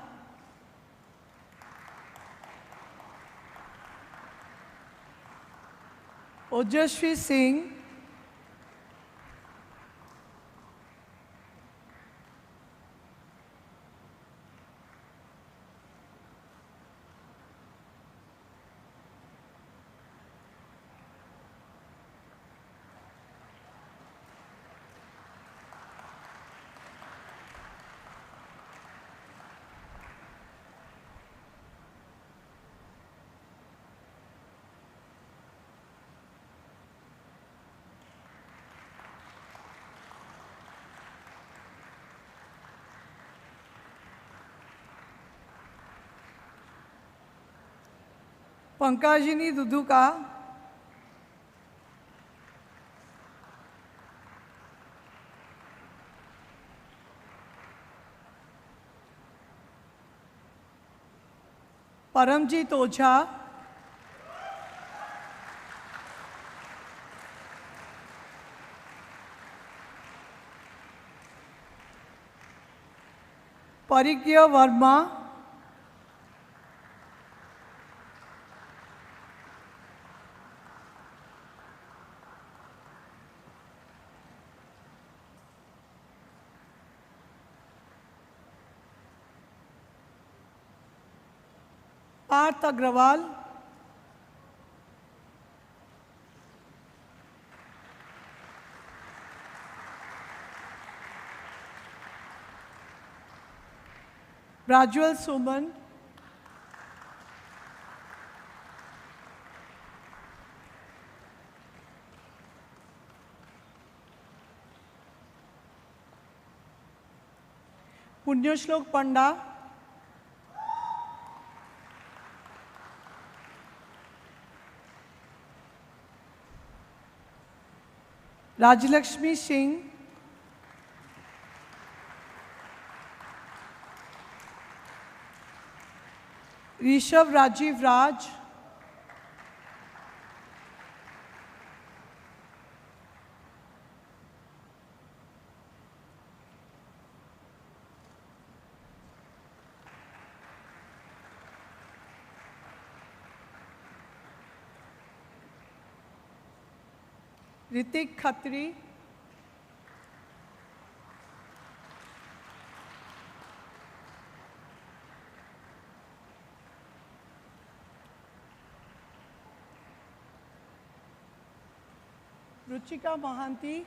Ojashvi Singh, Pankajini Duduka, Paramjit Ocha, Parigya Verma, Parth Agrawal, Rajwal Suman, Punyashlok Panda, Rajalakshmi Singh, Rishabh Rajiv Raj, Ritik Khatri, Ruchika Mahanti,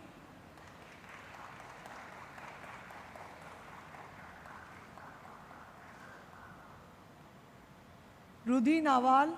Rudhi Nawal,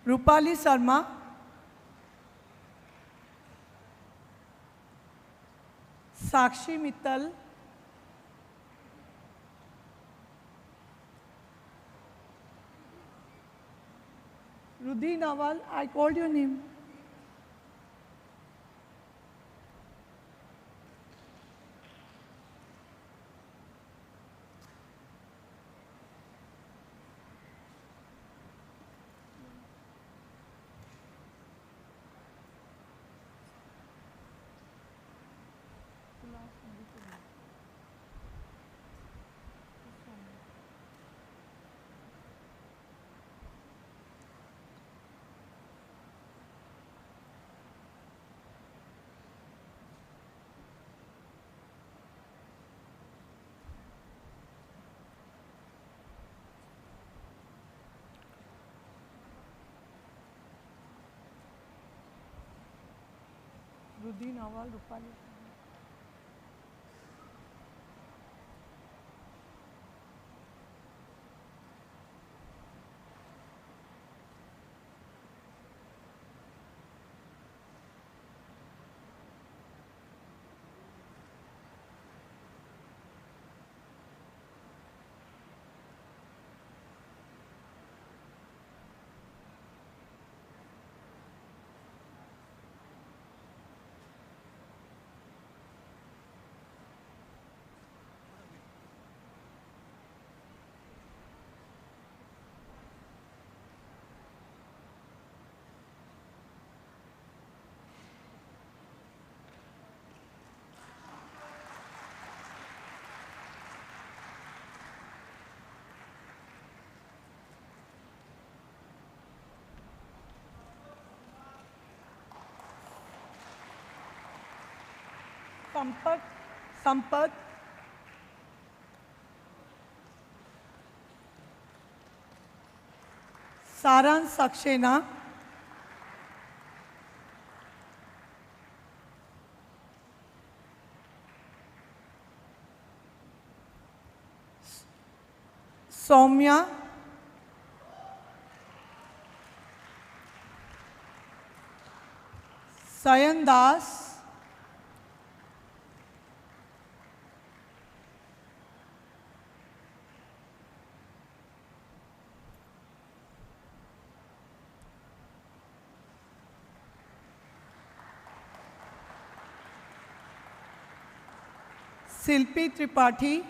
Rupali Sharma, Sakshi Mittal, Rudhi Nawal, I called your name. Rudhi Nawal, Rupali. Sampath, Saran Saxena, Soumya, Sayan Das, Silpi Tripathi,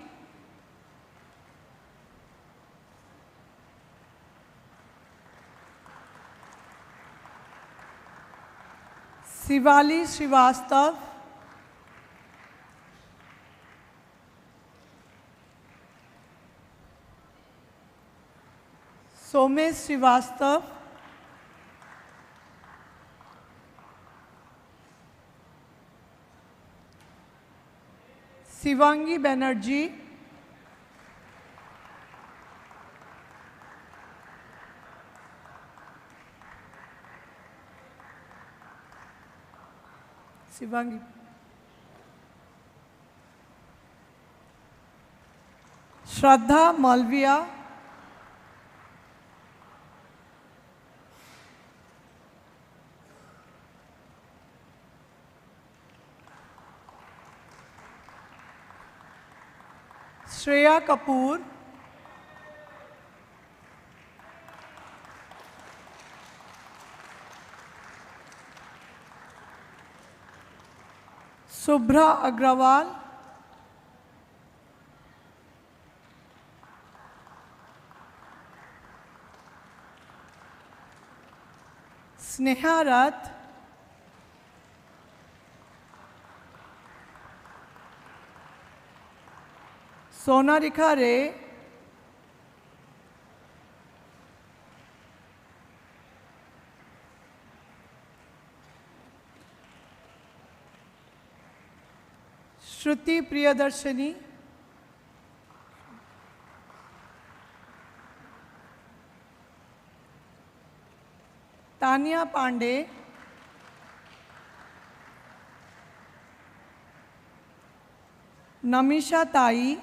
Shivali Srivastav, Somesh Srivastav, Sivangi Banerjee, Sivangi, Shraddha Malviya, Shreya Kapoor, Subhra Agrawal, Sneha Rath, Sonarika Ray, Shruti Priyadarshini, Tanya Pandey, Namisha Tai,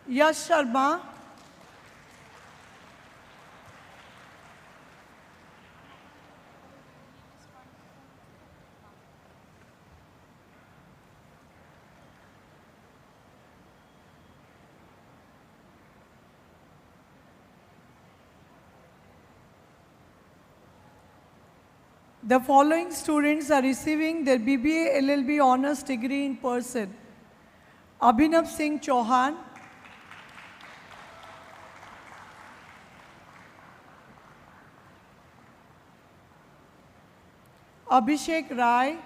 Yash Sharma, the following students are receiving their BBA LLB honors degree in person. Abhinav Singh Chauhan, Abhishek Rai,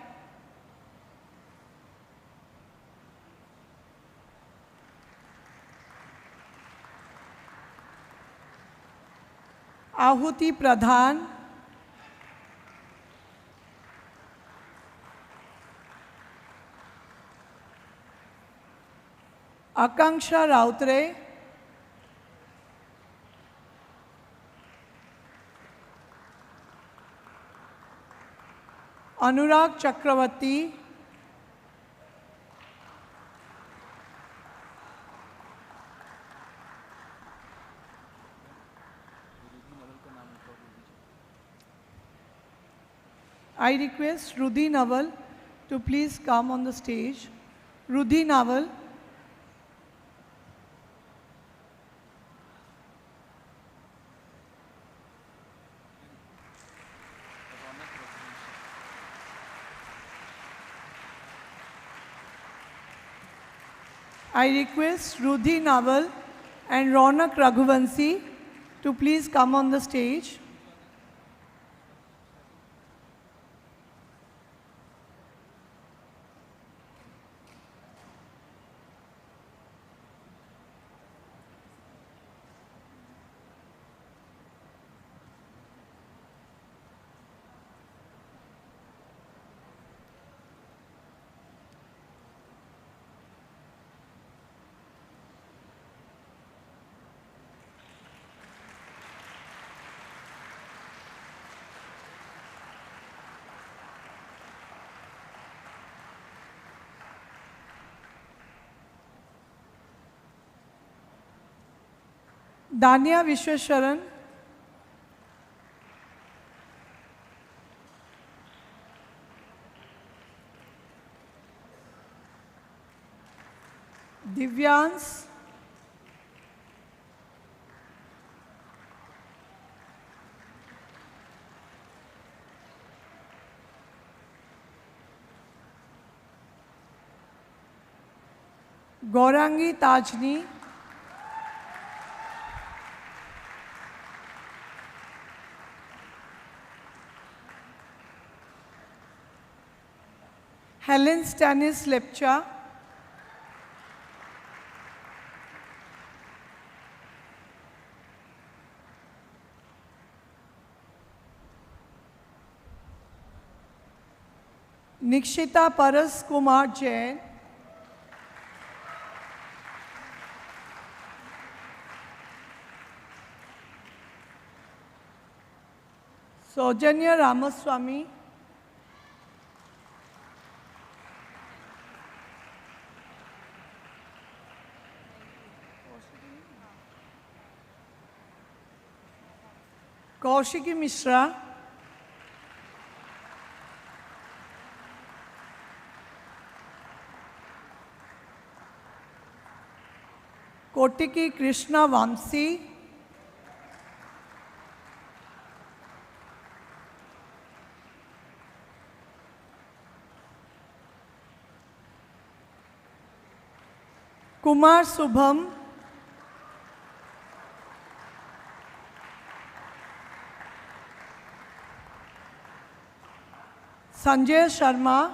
Ahuti Pradhan, Akanksha Rautre, Anurag Chakravarti, I request Rudhi Naval to please come on the stage. Rudhi Naval. I request Rudhi Naval and Ronak Raghuvanshi to please come on the stage. Dania Vishwasharan, Divyans, Gaurangi Tajni, Helen Stanis Lepcha, Nikshita Paras Kumar Jain, Saujanya Ramaswamy, Kaushiki Mishra, Kotiki Krishna Vamsi, Kumar Subham, Sanjay Sharma,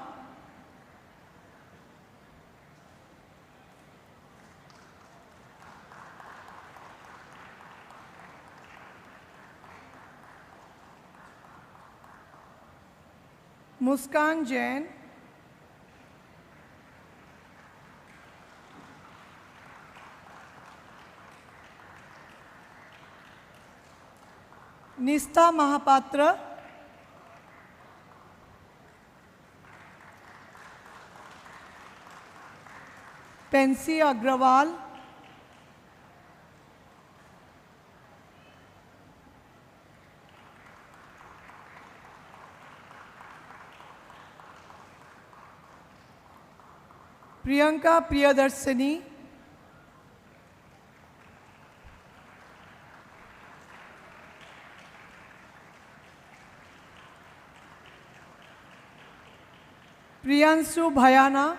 Muskan Jain, Nistha Mahapatra, Pensi Agrawal, Priyanka Priyadarshini, Priyanshu Bhayana,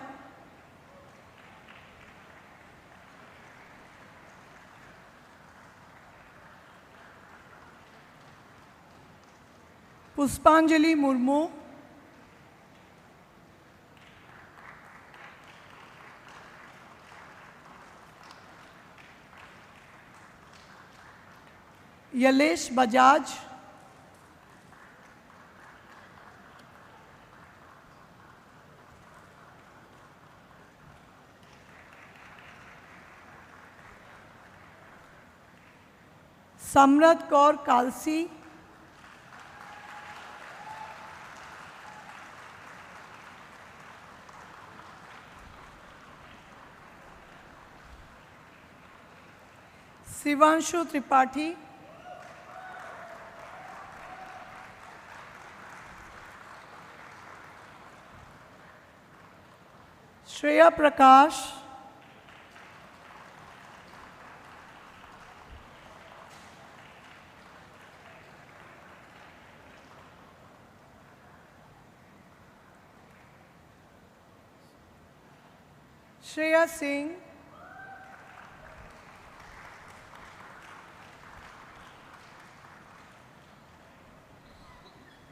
Puspanjali Murmu, Yalesh Bajaj, Samrat Kaur Kalsi, Sivanshu Tripathi, Shreya Prakash, Shreya Singh,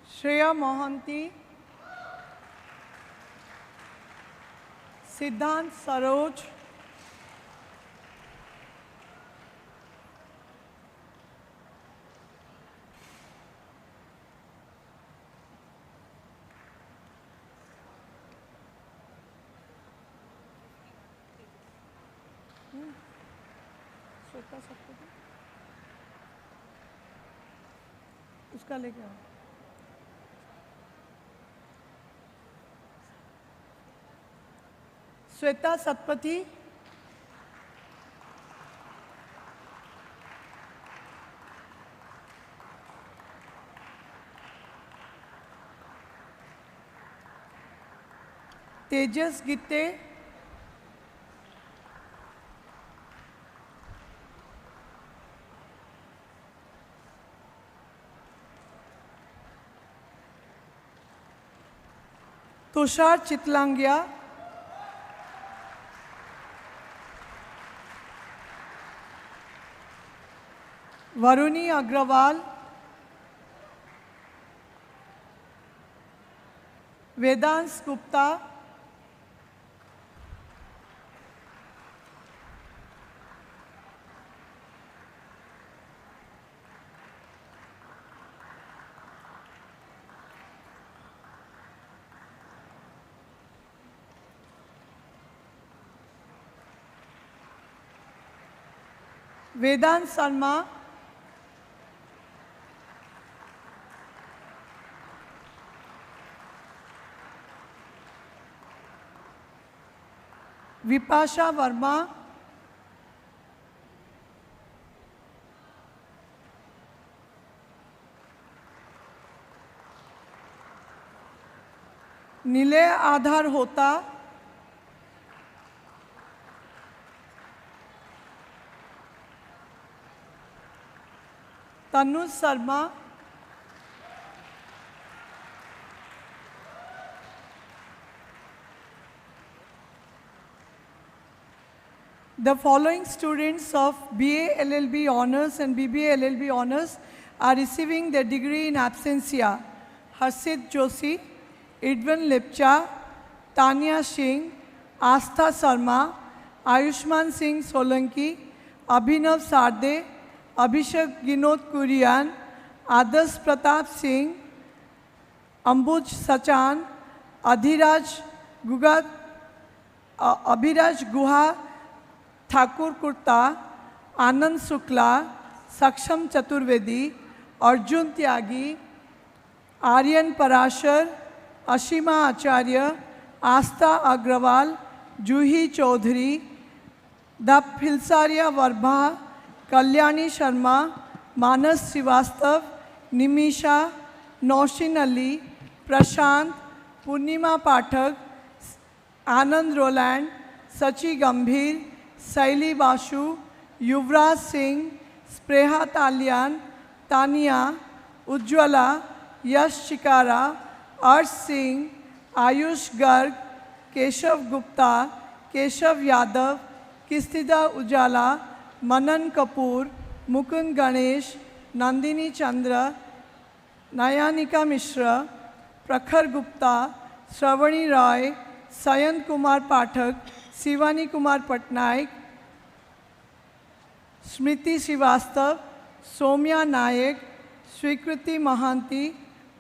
Shreya Mohanty, Siddhant Saroj, Shweta saptapadi, उसका लेके आओ। श्वेता सतपथी, तेजस गित्ते, Tushar Chitlangia, Varuni Agarwal, Vedansh Gupta, Vedant Sarma, Vipasha Verma, Nilay Adhar Hota, Tanuj Sarma, the following students of BA LLB Honours and BBA LLB Honours are receiving their degree in absentia. Harshit Joshi, Edwin Lepcha, Tanya Singh, Astha Sarma, Ayushman Singh Solanki, Abhinav Sarde, Abhishek Ginod Kurian, Adarsh Pratap Singh, Ambuj Sachan, Abhiraj Guha, Thakur Kurta, Anand Sukla, Saksham Chaturvedi, Arjun Tyagi, Aryan Parashar, Ashima Acharya, Asta Agrawal, Juhi Chaudhary, Dap Hilsaria Varbha, Kalyani Sharma, Manas Srivastav, Nimisha, Noshin Ali, Prashant, Purnima Pathak, Anand Roland, Sachi Gambhir, Saili Basu, Yuvraj Singh, Spreha Talian, Tania, Ujjwala, Yash Shikara, Arsh Singh, Ayush Garg, Keshav Gupta, Keshav Yadav, Kistida Ujala, Manan Kapoor, Mukund Ganesh, Nandini Chandra, Nayanika Mishra, Prakhar Gupta, Shravani Roy, Sayant Kumar Pathak, Sivani Kumar Patnaik, Smriti Srivastav, Somya Nayak, Swikriti Mahanti,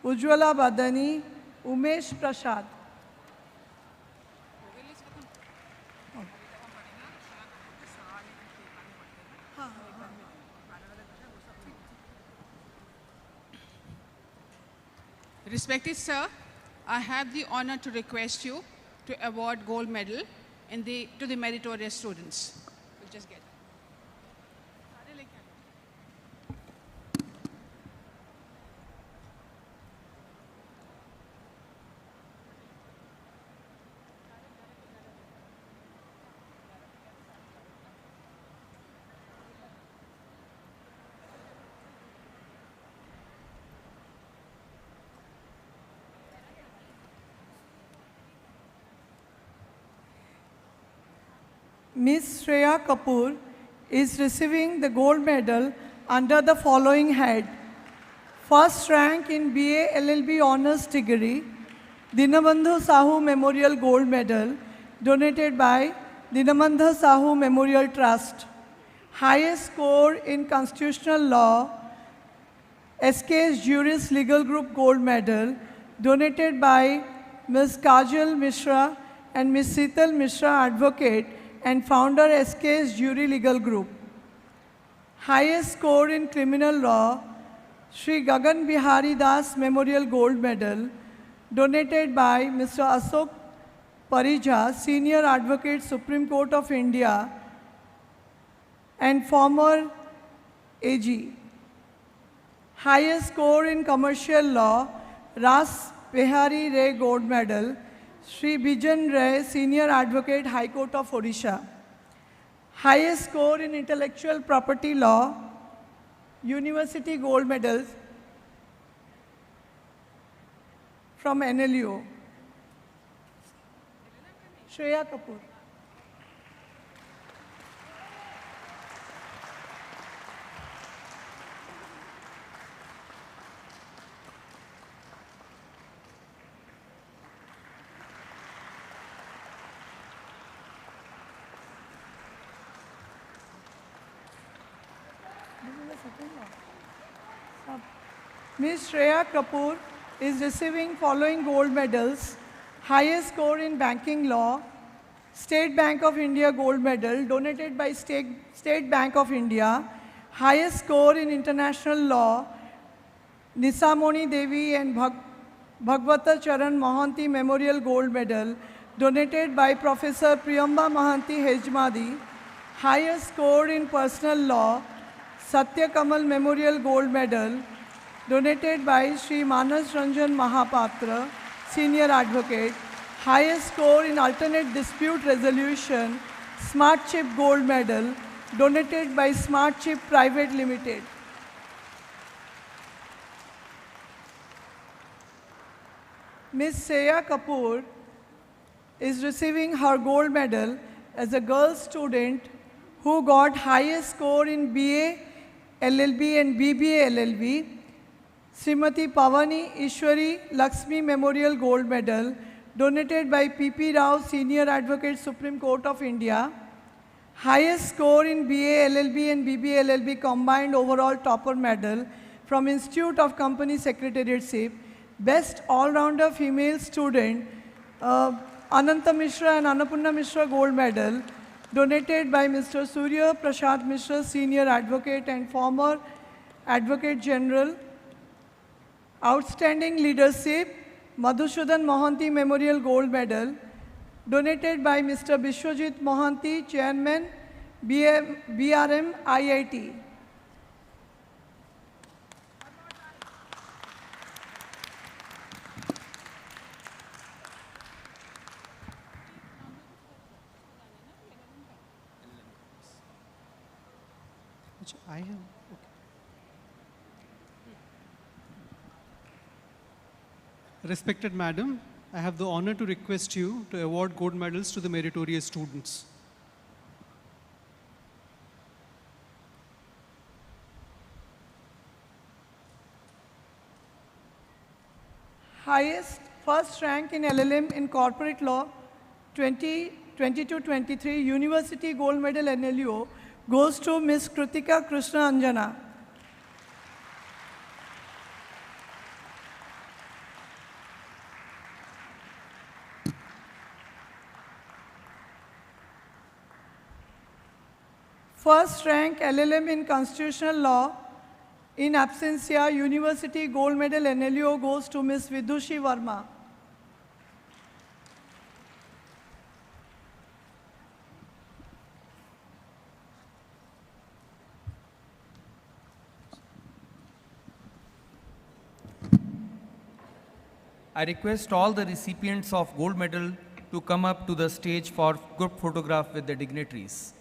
Ujjwala Badani, Umesh Prasad. Respected sir, I have the honor to request you to award gold medal to the meritorious students. We'll just get Ms. Shreya Kapoor is receiving the gold medal under the following head. First rank in BA LLB Honours degree, Dinabandhu Sahu Memorial Gold Medal, donated by Dinabandhu Sahu Memorial Trust. Highest score in Constitutional Law, SKS Juris Legal Group Gold Medal, donated by Ms. Kajal Mishra and Ms. Sital Mishra, Advocate, and founder SKS Jury Legal Group. Highest score in criminal law, Sri Gagan Bihari Das Memorial Gold Medal, donated by Mr. Ashok Parija, Senior Advocate, Supreme Court of India, and former AG. Highest score in commercial law, Ras Behari Ray Gold Medal, Sri Bijan Ray, Senior Advocate, High Court of Odisha. Highest score in intellectual property law, University Gold Medals from NLUO. Shreya Kapoor. Ms. Shreya Kapoor is receiving following gold medals. Highest score in banking law, State Bank of India Gold Medal donated by State Bank of India. Highest score in international law, Nisamoni Devi and Bhagwata Charan Mohanty Memorial Gold Medal donated by Professor Priyamba Mohanty Hejmadi. Highest score in personal law, Satya Kamal Memorial Gold Medal donated by Sri Manas Ranjan Mahapatra, Senior Advocate. Highest score in alternate dispute resolution, Smart Chip Gold Medal donated by Smart Chip Private Limited. Ms. Seya Kapoor is receiving her gold medal as a girl student who got highest score in BA LLB and BBA LLB. Srimati Pavani Ishwari Lakshmi Memorial Gold Medal donated by PP Rao, Senior Advocate, Supreme Court of India. Highest score in BA LLB and BBA LLB combined overall topper medal from Institute of Company Secretariatship. Best all-rounder female student, Ananta Mishra and Annapurna Mishra Gold Medal donated by Mr. Surya Prasad Mishra, Senior Advocate and former Advocate General. Outstanding Leadership, Madhusudhan Mohanty Memorial Gold Medal donated by Mr. Bishwajit Mohanty, Chairman, BRM IIT. I have. Respected Madam, I have the honor to request you to award gold medals to the meritorious students. Highest first rank in LLM in corporate law 2022-23 University Gold Medal NLUO goes to Ms. Kritika Krishna Anjana. First rank LLM in constitutional law in absentia University Gold Medal NLUO goes to Ms. Vidushi Verma. I request all the recipients of gold medal to come up to the stage for group photograph with the dignitaries.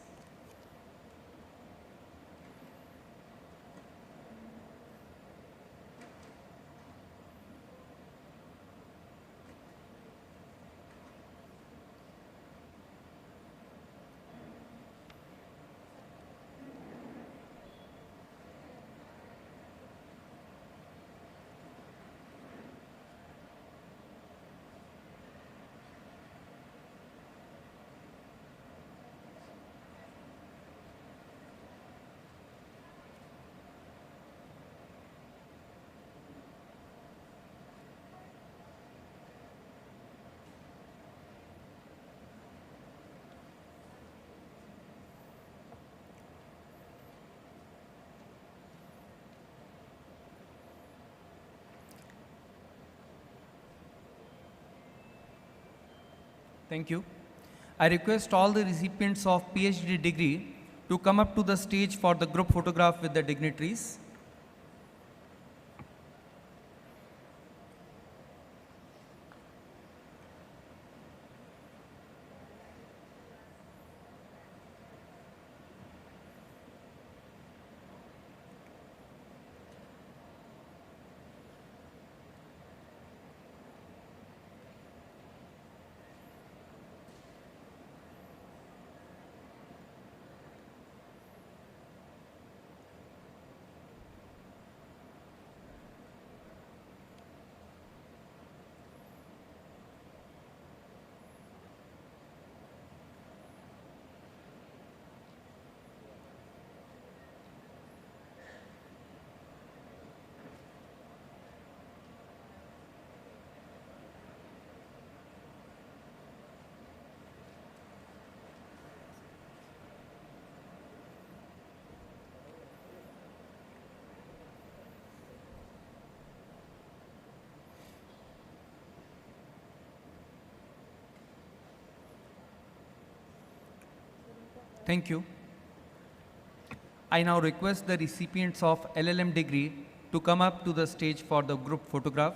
Thank you. I request all the recipients of PhD degree to come up to the stage for the group photograph with the dignitaries. Thank you. I now request the recipients of LLM degree to come up to the stage for the group photograph.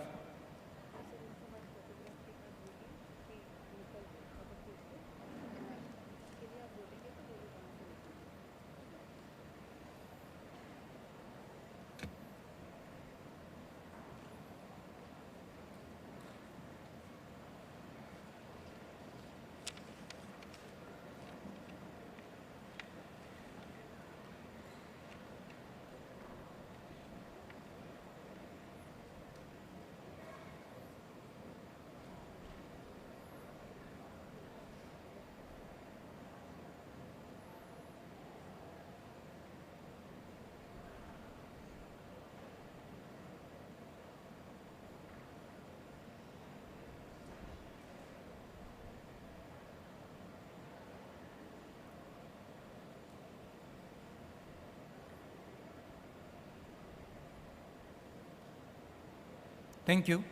Thank you.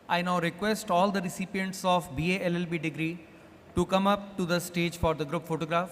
I now request all the recipients of BA LLB degree to come up to the stage for the group photograph.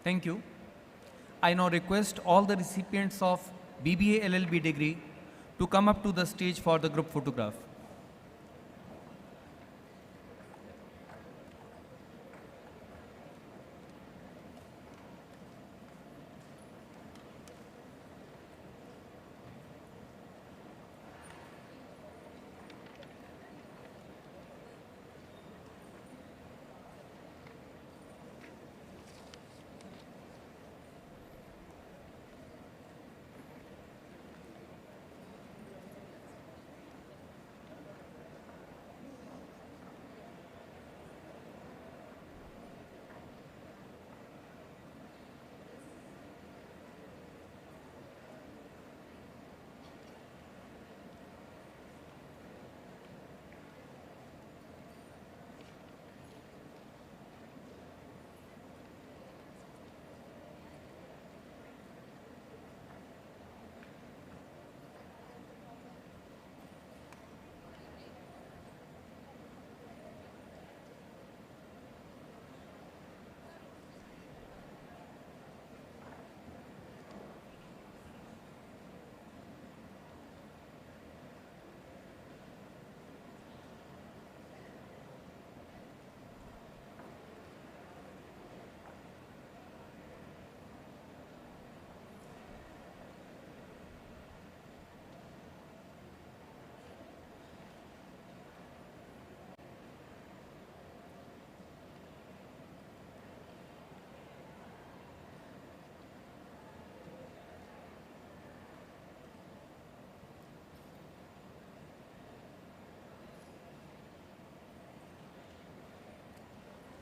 Thank you. I now request all the recipients of BBA LLB degree to come up to the stage for the group photograph.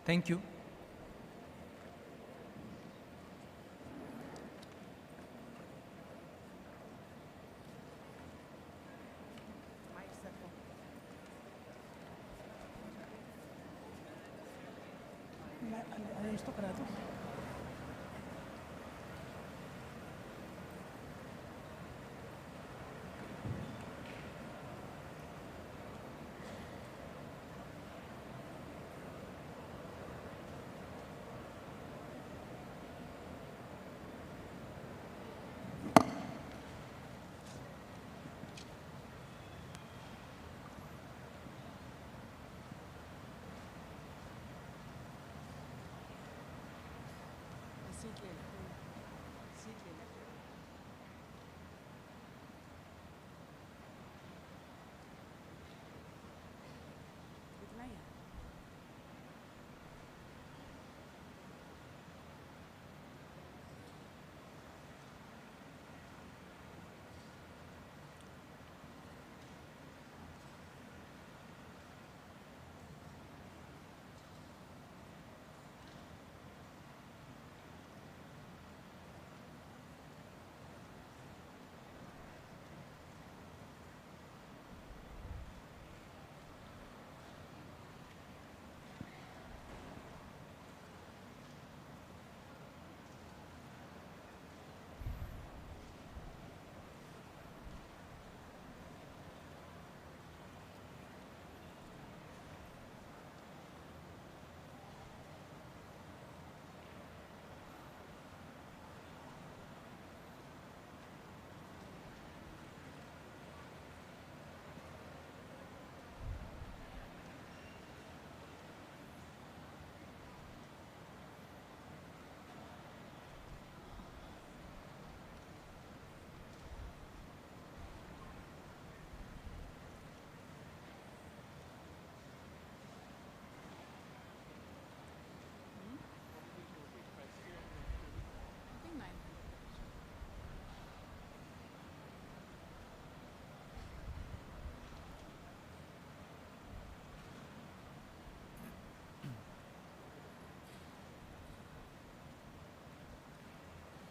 Thank you.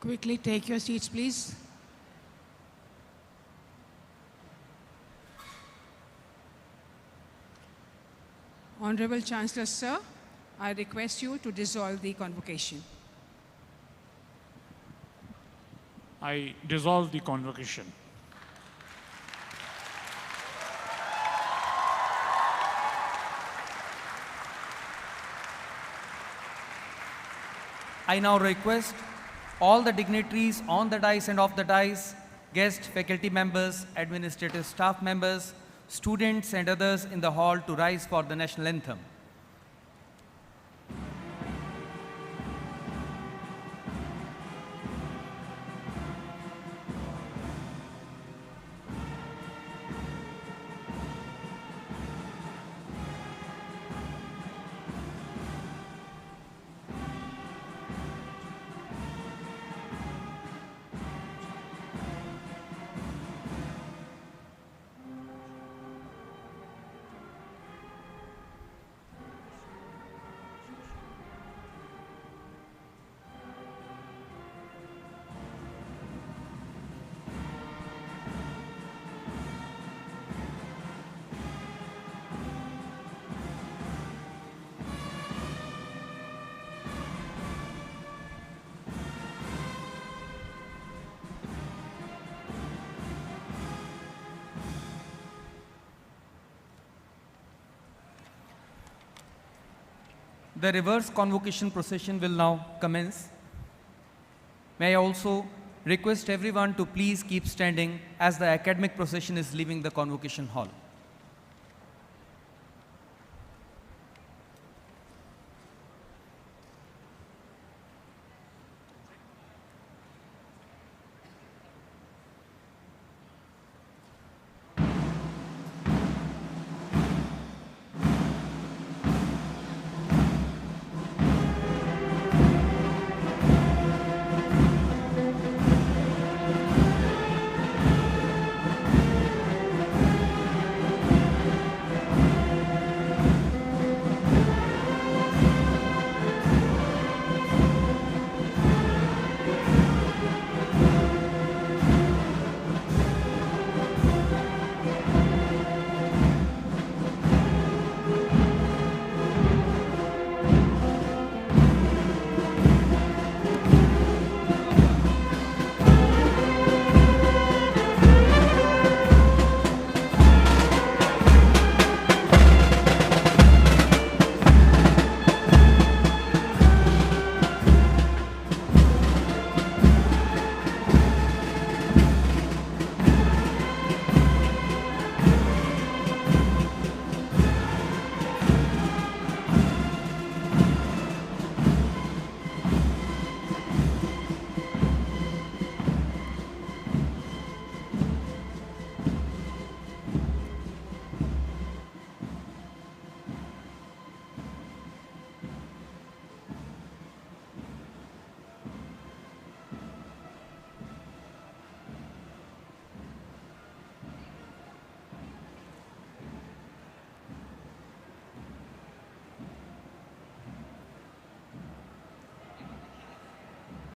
Quickly take your seats, please. Honorable Chancellor, sir, I request you to dissolve the convocation. I dissolve the convocation. I now request all the dignitaries on the dais and off the dais, guests, faculty members, administrative staff members, students and others in the hall to rise for the national anthem. The reverse convocation procession will now commence. May I also request everyone to please keep standing as the academic procession is leaving the convocation hall.